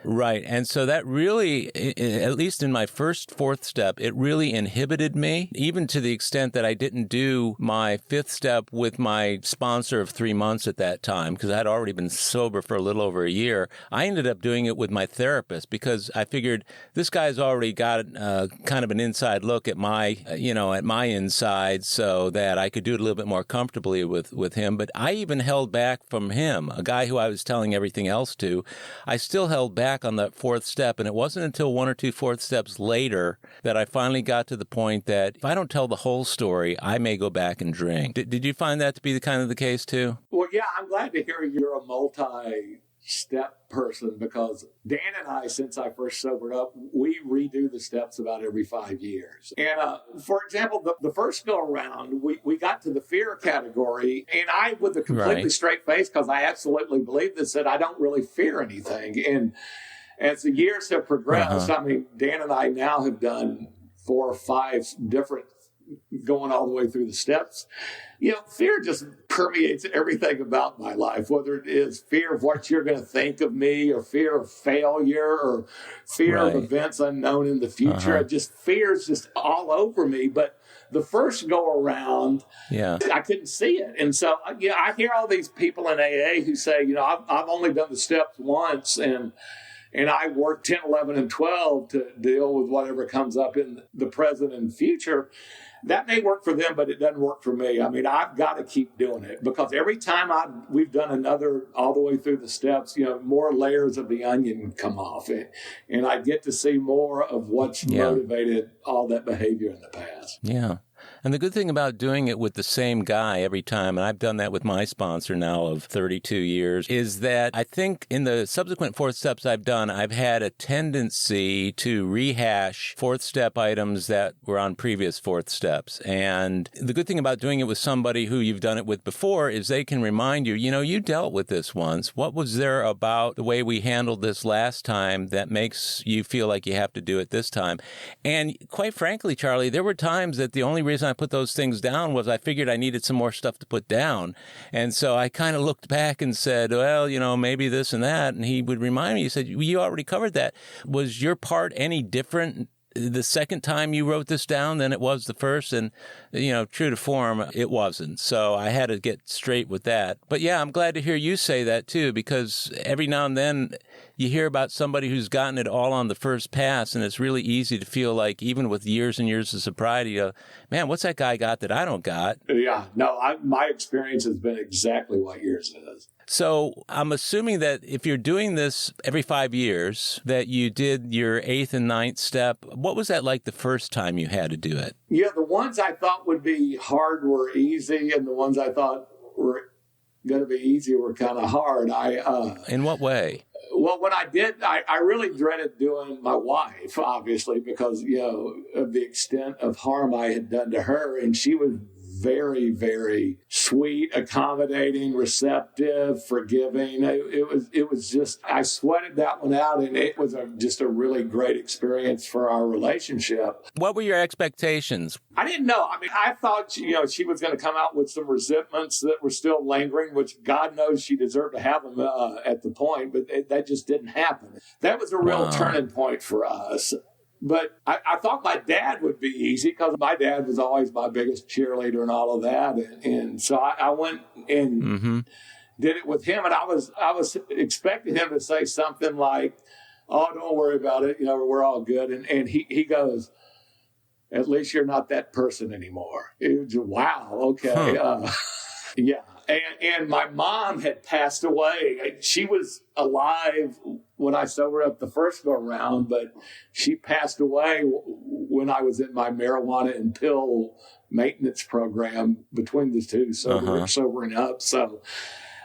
Right. And so that really, at least in my first 4th step, it really inhibited me, even to the extent that I didn't do my 5th step with my sponsor of 3 months at that time, because I had already been sober for a little over a year. I ended up doing it with my therapist because I figured this guy's already got kind of an inside look at my inside so that I could do it a little bit more comfortably with him. But I even held back from him, a guy who I was telling everything else to. I still held back on that 4th step, and it wasn't until 1 or 2 4th steps later that I finally got to the point that if I don't tell the whole story, I may go back and drink. Did you find that to be the case too? Well, yeah, I'm glad to hear you're a multi-step person because Dan and I, since I first sobered up, we redo the steps about every 5 years. And for example, the first go around, we got to the fear category, and I, with a completely straight face, because I absolutely believe this, said I don't really fear anything. And as the years have progressed, I mean, Dan and I now have done 4 or 5 different, going all the way through the steps. Fear just permeates everything about my life, whether it is fear of what you're going to think of me, or fear of failure, or fear of events unknown in the future. Fear is just all over me. But the first go around, I couldn't see it. And so, I hear all these people in AA who say, I've only done the steps once, and I work 10, 11, and 12 to deal with whatever comes up in the present and future. That may work for them, but it doesn't work for me. I mean, I've got to keep doing it because every time we've done another all the way through the steps, more layers of the onion come off, and I get to see more of what's motivated all that behavior in the past. Yeah. And the good thing about doing it with the same guy every time, and I've done that with my sponsor now of 32 years, is that I think in the subsequent fourth steps I've done, I've had a tendency to rehash fourth step items that were on previous fourth steps. And the good thing about doing it with somebody who you've done it with before is they can remind you, you dealt with this once. What was there about the way we handled this last time that makes you feel like you have to do it this time? And quite frankly, Charlie, there were times that the only reason I put those things down was I figured I needed some more stuff to put down. And so I kind of looked back and said, well, maybe this and that. And he would remind me, he said, you already covered that. Was your part any different the second time you wrote this down than it was the first? And, true to form, it wasn't. So I had to get straight with that. But yeah, I'm glad to hear you say that too, because every now and then you hear about somebody who's gotten it all on the first pass, and it's really easy to feel like, even with years and years of sobriety, man, what's that guy got that I don't got? Yeah, no, my experience has been exactly what yours is. So I'm assuming that if you're doing this every 5 years, that you did your 8th and 9th step. What was that like the first time you had to do it? Yeah, the ones I thought would be hard were easy, and the ones I thought were going to be easy were kind of hard. In what way? Well, when I did, I really dreaded doing my wife, obviously, because, of the extent of harm I had done to her. And she was very, very sweet, accommodating, receptive, forgiving. It was just, I sweated that one out, and it was just a really great experience for our relationship. What were your expectations? I didn't know. I mean, I thought, she was going to come out with some resentments that were still lingering, which God knows she deserved to have them at the point, but that just didn't happen. That was a real turning point for us. But I thought my dad would be easy, because my dad was always my biggest cheerleader and all of that. And so I went and did it with him. And I was expecting him to say something like, oh, don't worry about it. We're all good. And he goes, at least you're not that person anymore. It was, wow. Okay. Yeah. And my mom had passed away. She was alive when I sobered up the first go around, but she passed away when I was in my marijuana and pill maintenance program between the two, sobering up. So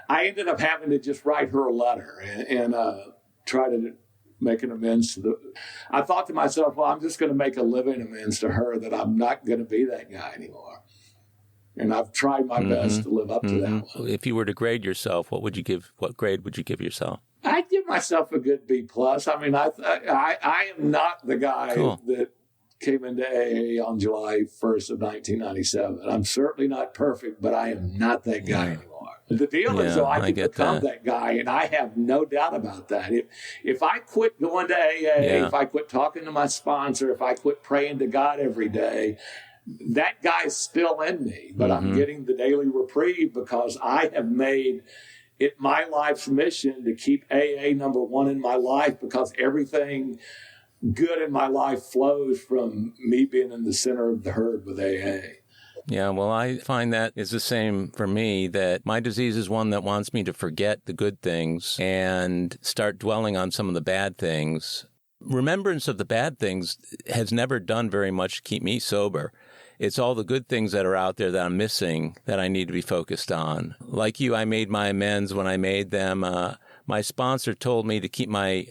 I ended up having to just write her a letter and try to make an amends I thought to myself, well, I'm just going to make a living amends to her, that I'm not going to be that guy anymore. And I've tried my best to live up to that one. If you were to grade yourself, what grade would you give yourself? I'd give myself a good B+. I mean, I am not the guy that came into AA on July 1st of 1997. I'm certainly not perfect, but I am not that guy anymore. The deal is, though, I can become that guy, and I have no doubt about that. If I quit going to AA, if I quit talking to my sponsor, if I quit praying to God every day, that guy's still in me, but I'm getting the daily reprieve because I have made it my life's mission to keep AA number one in my life, because everything good in my life flows from me being in the center of the herd with AA. Yeah, well, I find that is the same for me, that my disease is one that wants me to forget the good things and start dwelling on some of the bad things. Remembrance of the bad things has never done very much to keep me sober. It's all the good things that are out there that I'm missing that I need to be focused on. Like you, I made my amends when I made them. My sponsor told me to keep my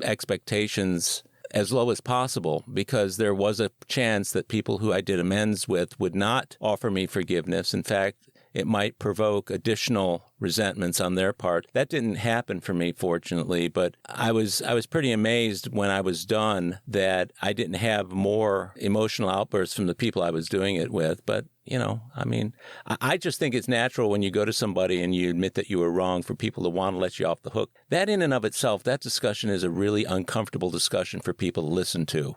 expectations as low as possible, because there was a chance that people who I did amends with would not offer me forgiveness. In fact, it might provoke additional resentments on their part. That didn't happen for me, fortunately, but I was pretty amazed when I was done that I didn't have more emotional outbursts from the people I was doing it with. But, I just think it's natural when you go to somebody and you admit that you were wrong, for people to want to let you off the hook. That in and of itself, that discussion is a really uncomfortable discussion for people to listen to.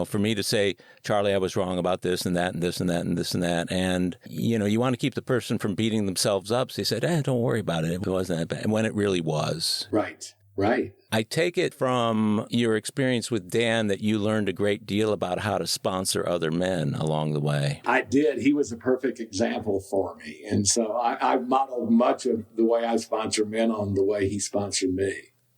For me to say, Charlie, I was wrong about this and that and this and that and this and that. And, you want to keep the person from beating themselves up. So you said, don't worry about it. It wasn't that bad. When it really was. Right. I take it from your experience with Dan that you learned a great deal about how to sponsor other men along the way. I did. He was a perfect example for me. And so I modeled much of the way I sponsor men on the way he sponsored me.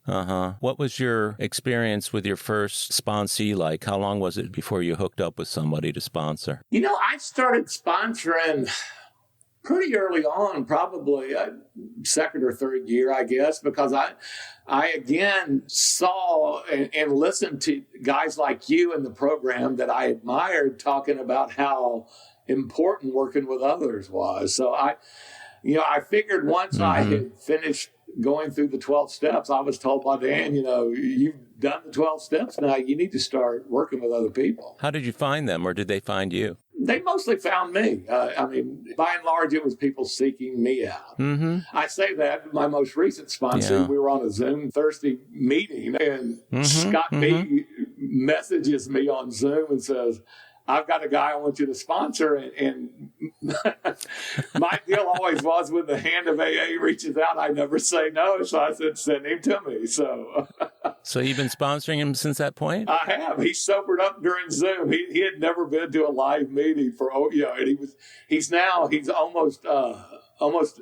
What was your experience with your first sponsee like? How long was it before you hooked up with somebody to sponsor? I started sponsoring pretty early on, probably second or third year, I guess, because I again saw and listened to guys like you in the program that I admired talking about how important working with others was. So I figured once I had finished going through the 12 steps, I was told by Dan, you've done the 12 steps now, you need to start working with other people. How did you find them, or did they find you? They mostly found me. By and large, it was people seeking me out. I say that my most recent sponsor, we were on a Zoom Thursday meeting, and Scott B messages me on Zoom and says, I've got a guy I want you to sponsor. And my deal always was when the hand of AA reaches out, I never say no. So I said, send him to me. So you've been sponsoring him since that point? I have. He sobered up during Zoom. He had never been to a live meeting and he's almost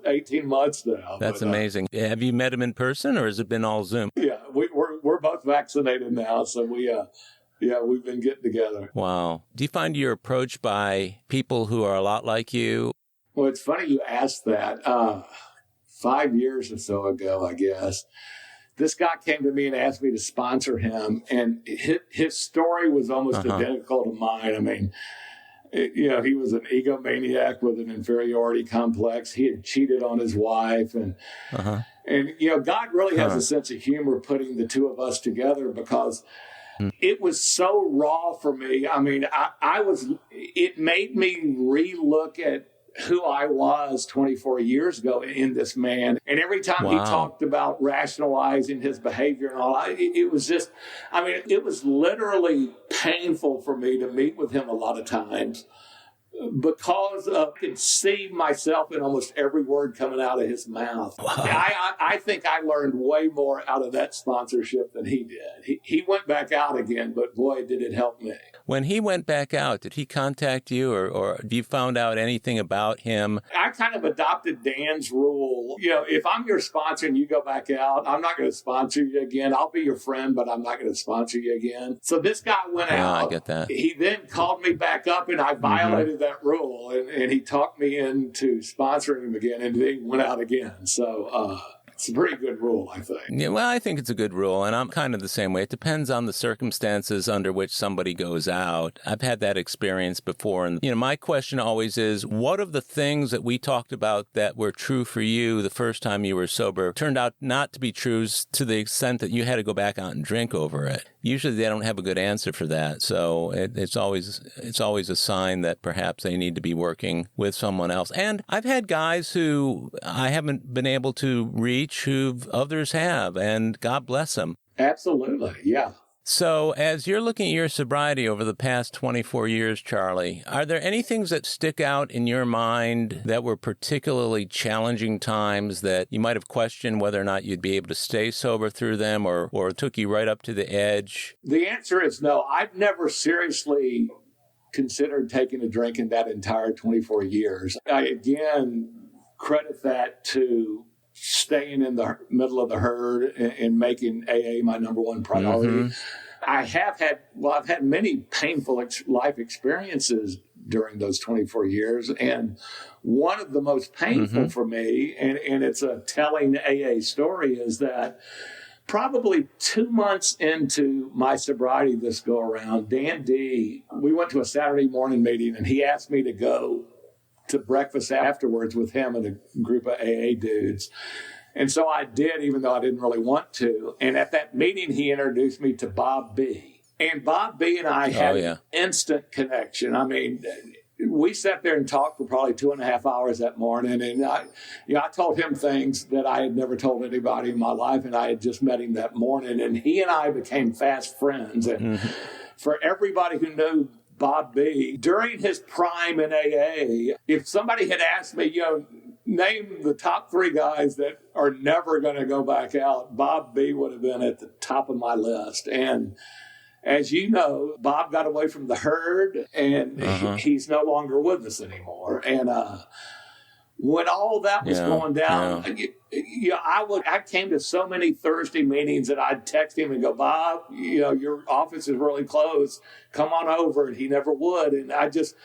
18 months now. That's amazing. Have you met him in person, or has it been all Zoom? Yeah, we're both vaccinated now. So we've been getting together. Wow. Do you find you're approached by people who are a lot like you? Well, it's funny you asked that. 5 years or so ago, I guess, this guy came to me and asked me to sponsor him. And his story was almost identical to mine. I mean, he was an egomaniac with an inferiority complex. He had cheated on his wife. And God really has a sense of humor putting the two of us together, because it was so raw for me. I mean, it made me relook at who I was 24 years ago in this man. And every time he talked about rationalizing his behavior and all, it was literally painful for me to meet with him a lot of times, because I could see myself in almost every word coming out of his mouth. Wow. I think I learned way more out of that sponsorship than he did. He went back out again, but boy, did it help me. When he went back out, did he contact you, or have you found out anything about him? I kind of adopted Dan's rule. If I'm your sponsor and you go back out, I'm not going to sponsor you again. I'll be your friend, but I'm not going to sponsor you again. So this guy went out. I get that. He then called me back up, and I violated that rule, and he talked me into sponsoring him again, and he went out again. So it's a pretty good rule, I think. Yeah, well, I think it's a good rule, and I'm kind of the same way. It depends on the circumstances under which somebody goes out. I've had that experience before, and my question always is, what of the things that we talked about that were true for you the first time you were sober turned out not to be true to the extent that you had to go back out and drink over it? Usually they don't have a good answer for that, so it's always a sign that perhaps they need to be working with someone else. And I've had guys who I haven't been able to reach who others have, and God bless them. Absolutely, yeah. So as you're looking at your sobriety over the past 24 years, Charlie, are there any things that stick out in your mind that were particularly challenging times that you might have questioned whether or not you'd be able to stay sober through them, or took you right up to the edge? The answer is no. I've never seriously considered taking a drink in that entire 24 years. I, again, credit that to staying in the middle of the herd and making AA my number one priority. I've had many painful life experiences during those 24 years. And one of the most painful for me, and it's a telling AA story, is that probably 2 months into my sobriety this go around, Dan D, we went to a Saturday morning meeting, and he asked me to go to breakfast afterwards with him and a group of AA dudes. And so I did, even though I didn't really want to. And at that meeting, he introduced me to Bob B. And Bob B and I had an instant connection. I mean, we sat there and talked for probably 2.5 hours that morning. And I told him things that I had never told anybody in my life. And I had just met him that morning. And he and I became fast friends. And for everybody who knew Bob B, during his prime in AA, if somebody had asked me, name the top 3 guys that are never going to go back out, Bob B would have been at the top of my list. And as you know, Bob got away from the herd, and he's no longer with us anymore. And when all that was going down, I came to so many Thursday meetings that I'd text him and go, Bob, your office is really closed. Come on over. And he never would. And I just,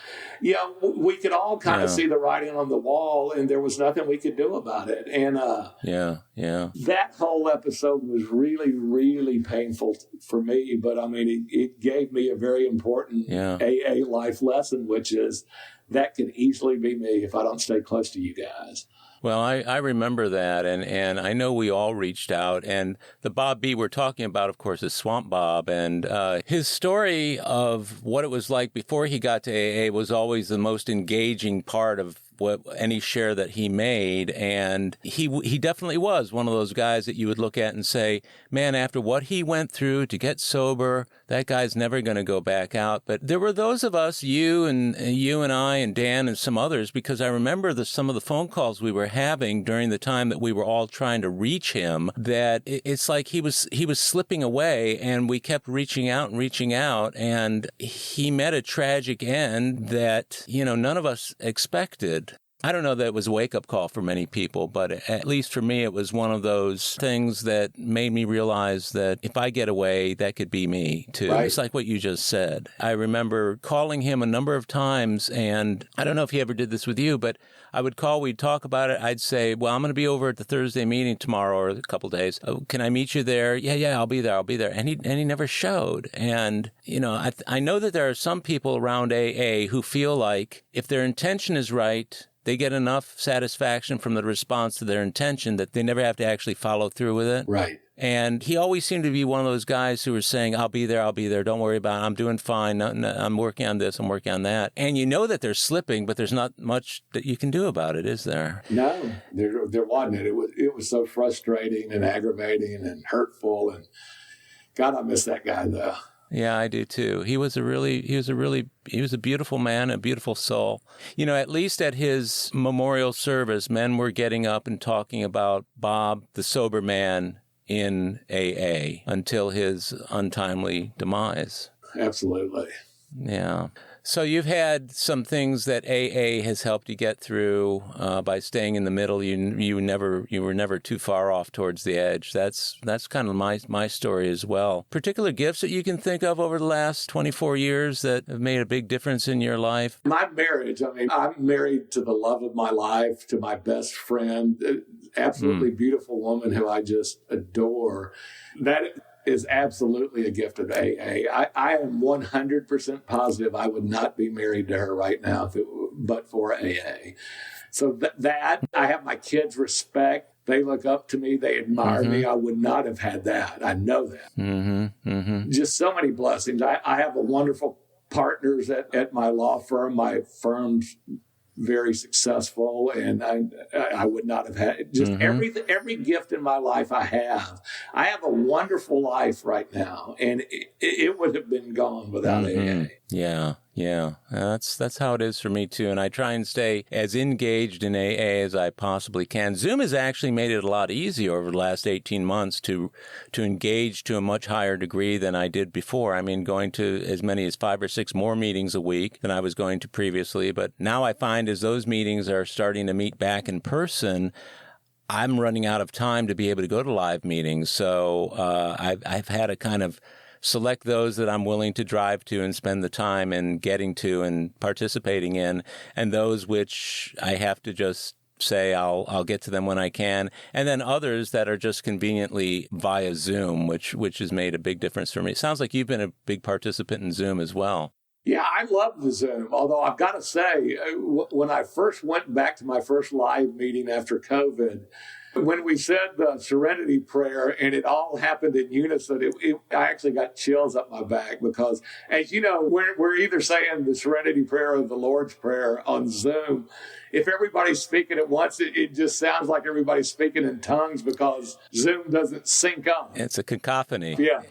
we could all kind of see the writing on the wall, and there was nothing we could do about it. And that whole episode was really, really painful for me. But I mean, it gave me a very important AA life lesson, which is that could easily be me if I don't stay close to you guys. Well, I remember that, and I know we all reached out, and the Bob B. we're talking about, of course, is Swamp Bob, and his story of what it was like before he got to AA was always the most engaging part of any share that he made, and he definitely was one of those guys that you would look at and say, man, after what he went through to get sober, that guy's never going to go back out. But there were those of us, you and I and Dan and some others, because I remember some of the phone calls we were having during the time that we were all trying to reach him, that it's like he was slipping away, and we kept reaching out, and he met a tragic end that, none of us expected. I don't know that it was a wake-up call for many people, but at least for me, it was one of those things that made me realize that if I get away, that could be me, too. Right. It's like what you just said. I remember calling him a number of times, and I don't know if he ever did this with you, but I would call, we'd talk about it. I'd say, well, I'm going to be over at the Thursday meeting tomorrow or a couple days. Oh, can I meet you there? Yeah, I'll be there. And he never showed. And, I know that there are some people around AA who feel like if their intention is right, they get enough satisfaction from the response to their intention that they never have to actually follow through with it. Right. And he always seemed to be one of those guys who were saying, I'll be there. Don't worry about it. I'm doing fine. No, I'm working on this. I'm working on that. And they're slipping, but there's not much that you can do about it, is there? No, there wasn't. It was so frustrating and aggravating and hurtful. And God, I miss that guy, though. Yeah, I do too. He was a beautiful man, a beautiful soul. At least at his memorial service, men were getting up and talking about Bob, the sober man, in AA until his untimely demise. Absolutely. Yeah. So you've had some things that AA has helped you get through by staying in the middle. You were never too far off towards the edge. That's kind of my story as well. Particular gifts that you can think of over the last 24 years that have made a big difference in your life? My marriage. I'm married to the love of my life, to my best friend, absolutely beautiful woman who I just adore. That is absolutely a gift of AA. I am 100% positive I would not be married to her right now but for AA. So that I have my kids' respect. They look up to me. They admire me. I would not have had that. I know that. Just so many blessings. I have a wonderful partners at my law firm. My firm's very successful, and I would not have had just every gift in my life. I have a wonderful life right now, and it would have been gone without AA. Yeah. That's how it is for me too. And I try and stay as engaged in AA as I possibly can. Zoom has actually made it a lot easier over the last 18 months to engage to a much higher degree than I did before. I mean, going to as many as 5 or 6 more meetings a week than I was going to previously. But now I find as those meetings are starting to meet back in person, I'm running out of time to be able to go to live meetings. So I've had to kind of select those that I'm willing to drive to and spend the time in getting to and participating in, and those which I have to just say I'll get to them when I can, and then others that are just conveniently via Zoom, which has made a big difference for me. It sounds like you've been a big participant in Zoom as well. Yeah, I love the Zoom, although I've got to say, when I first went back to my first live meeting after COVID, when we said the Serenity Prayer and it all happened in unison, I actually got chills up my back because, as you know, we're either saying the Serenity Prayer or the Lord's Prayer on Zoom. If everybody's speaking at once, it just sounds like everybody's speaking in tongues because Zoom doesn't sync up. It's a cacophony. Yeah.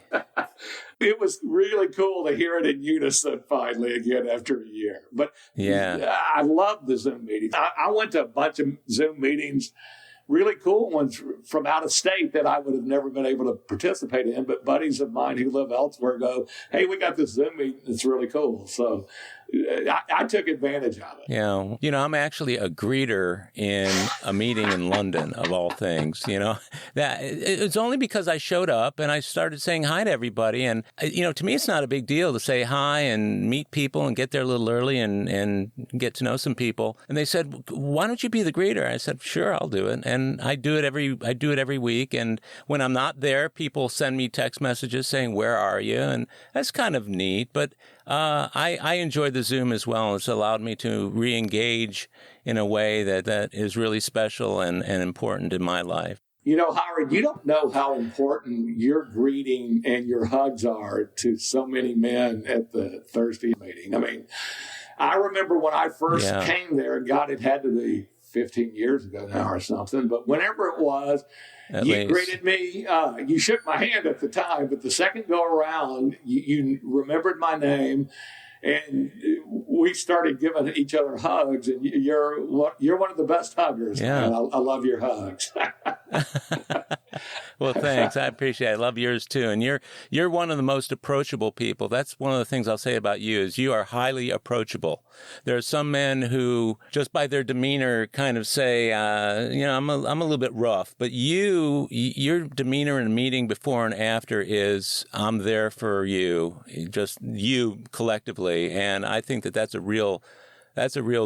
It was really cool to hear it in unison finally again after a year. But yeah, I love the Zoom meetings. I went to a bunch of Zoom meetings, really cool ones from out of state that I would have never been able to participate in. But buddies of mine who live elsewhere go, hey, we got this Zoom meeting. It's really cool. So I took advantage of it. Yeah. I'm actually a greeter in a meeting in London, of all things. That it's only because I showed up and I started saying hi to everybody. And, to me, it's not a big deal to say hi and meet people and get there a little early and get to know some people. And they said, why don't you be the greeter? I said, sure, I'll do it. And I do it every week. And when I'm not there, people send me text messages saying, where are you? And that's kind of neat. But I enjoy the Zoom as well. It's allowed me to re-engage in a way that is really special and important in my life. Howard, you don't know how important your greeting and your hugs are to so many men at the Thursday meeting. I mean, I remember when I first came there, and God, it had to be 15 years ago now or something, but whenever it was, you greeted me. You shook my hand at the time, but the second go around, you remembered my name, and we started giving each other hugs. And you're one of the best huggers. Yeah, I love your hugs. Well, thanks. I appreciate it. I love yours too. And you're one of the most approachable people. That's one of the things I'll say about you is you are highly approachable. There are some men who, just by their demeanor, kind of say, I'm a little bit rough. But your demeanor in a meeting before and after is, I'm there for you, just you collectively. And I think that's a real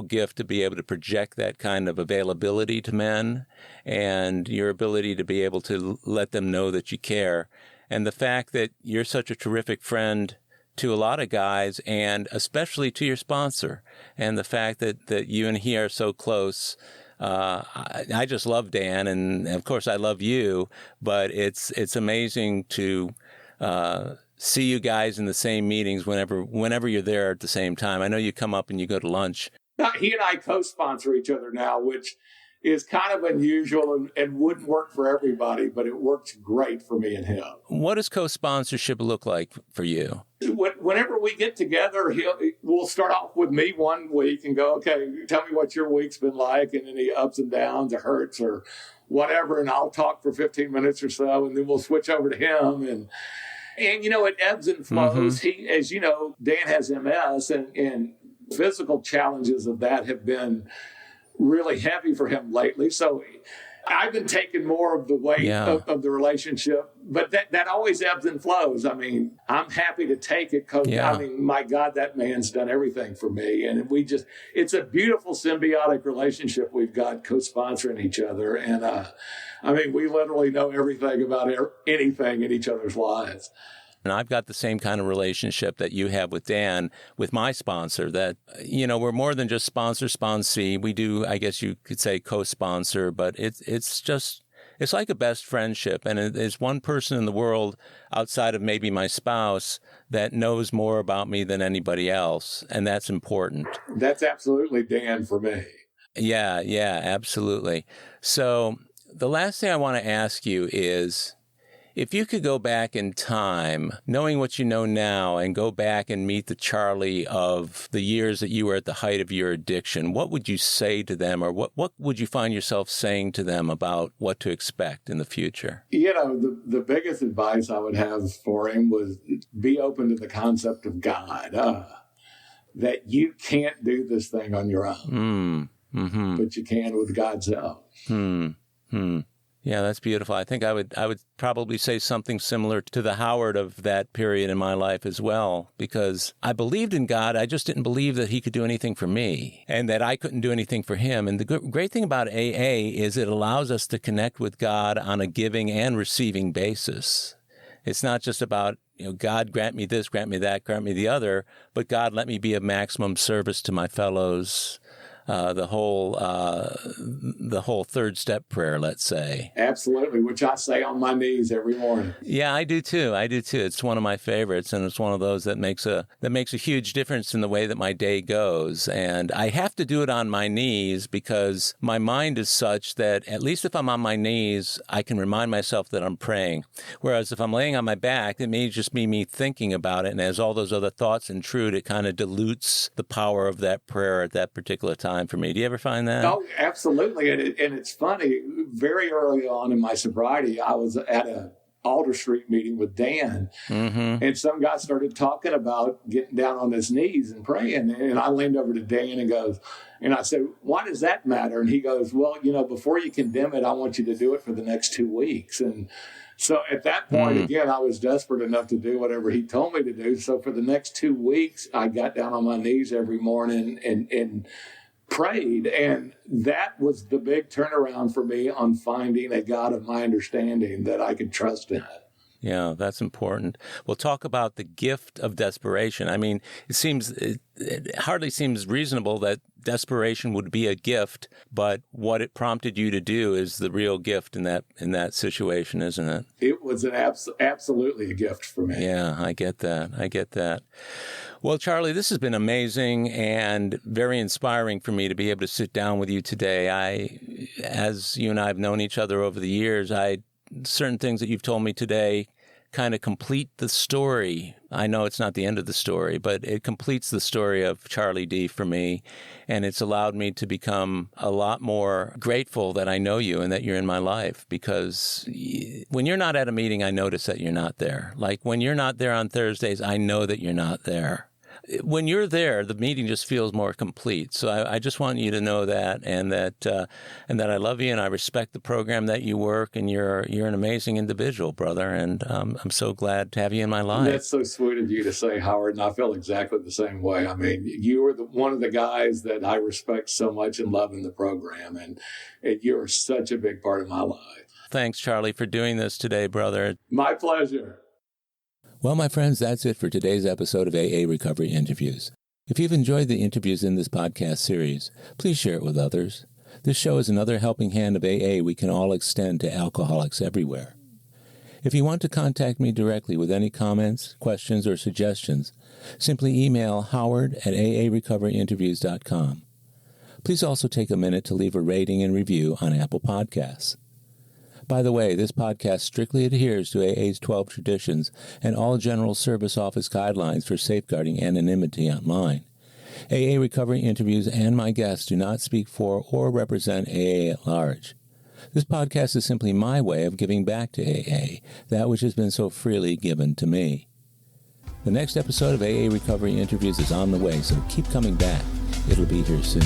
gift to be able to project that kind of availability to men and your ability to be able to let them know that you care. And the fact that you're such a terrific friend to a lot of guys and especially to your sponsor, and the fact that you and he are so close. I just love Dan, and of course I love you, but it's amazing to see you guys in the same meetings whenever you're there at the same time. I know you come up and you go to lunch. He and I co-sponsor each other now, which is kind of unusual and wouldn't work for everybody, but it works great for me and him. What does co-sponsorship look like for you? Whenever we get together, we'll start off with me one week and go, okay, tell me what your week's been like, and any ups and downs or hurts or whatever, and I'll talk for 15 minutes or so, and then we'll switch over to him. And it ebbs and flows. Mm-hmm. He, as you know, Dan has MS, and physical challenges of that have been really heavy for him lately. So I've been taking more of the weight of the relationship, but that always ebbs and flows. I mean, I'm happy to take it because, my God, that man's done everything for me. And it's a beautiful symbiotic relationship we've got co-sponsoring each other. And we literally know everything about anything in each other's lives. And I've got the same kind of relationship that you have with Dan, with my sponsor, that, we're more than just sponsor-sponsee. We do, I guess you could say, co-sponsor, but it's like a best friendship. And there's one person in the world outside of maybe my spouse that knows more about me than anybody else. And that's important. That's absolutely Dan for me. Yeah, absolutely. So the last thing I want to ask you is, if you could go back in time, knowing what you know now, and go back and meet the Charlie of the years that you were at the height of your addiction, what would you say to them, or what would you find yourself saying to them about what to expect in the future? The biggest advice I would have for him was be open to the concept of God, that you can't do this thing on your own, but you can with God's help. Yeah, that's beautiful. I think I would probably say something similar to the Howard of that period in my life as well, because I believed in God. I just didn't believe that he could do anything for me and that I couldn't do anything for him. And the great thing about AA is it allows us to connect with God on a giving and receiving basis. It's not just about, God, grant me this, grant me that, grant me the other, but God, let me be of maximum service to my fellows. The whole third step prayer, let's say. Absolutely, which I say on my knees every morning. Yeah, I do too. It's one of my favorites, and it's one of those that makes a huge difference in the way that my day goes. And I have to do it on my knees because my mind is such that at least if I'm on my knees, I can remind myself that I'm praying. Whereas if I'm laying on my back, it may just be me thinking about it, and as all those other thoughts intrude, it kind of dilutes the power of that prayer at that particular time for me. Do you ever find that? Oh, absolutely. And it's funny. Very early on in my sobriety, I was at a Alder Street meeting with Dan. And some guy started talking about getting down on his knees and praying. And I leaned over to Dan and I said, why does that matter? And he goes, well, before you condemn it, I want you to do it for the next 2 weeks. And so at that point, again, I was desperate enough to do whatever he told me to do. So for the next 2 weeks, I got down on my knees every morning and prayed. And that was the big turnaround for me on finding a God of my understanding that I could trust in. Yeah, that's important. We'll talk about the gift of desperation. I mean, it hardly seems reasonable that desperation would be a gift, but what it prompted you to do is the real gift in that situation, isn't it? It was absolutely a gift for me. Yeah, I get that. Well, Charlie, this has been amazing and very inspiring for me to be able to sit down with you today. As you and I have known each other over the years, certain things that you've told me today kind of complete the story. I know it's not the end of the story, but it completes the story of Charlie D for me. And it's allowed me to become a lot more grateful that I know you and that you're in my life, because when you're not at a meeting, I notice that you're not there. Like when you're not there on Thursdays, I know that you're not there. When you're there, the meeting just feels more complete. So I just want you to know that, and that I love you and I respect the program that you work, and you're an amazing individual, brother. And I'm so glad to have you in my life. That's so sweet of you to say, Howard, and I feel exactly the same way. I mean, you are one of the guys that I respect so much and love in the program, and you're such a big part of my life. Thanks, Charlie, for doing this today, brother. My pleasure. Well, my friends, that's it for today's episode of AA Recovery Interviews. If you've enjoyed the interviews in this podcast series, please share it with others. This show is another helping hand of AA we can all extend to alcoholics everywhere. If you want to contact me directly with any comments, questions, or suggestions, simply email howard@aarecoveryinterviews.com. Please also take a minute to leave a rating and review on Apple Podcasts. By the way, this podcast strictly adheres to AA's 12 traditions and all General Service Office guidelines for safeguarding anonymity online. AA Recovery Interviews and my guests do not speak for or represent AA at large. This podcast is simply my way of giving back to AA, that which has been so freely given to me. The next episode of AA Recovery Interviews is on the way, so keep coming back. It'll be here soon.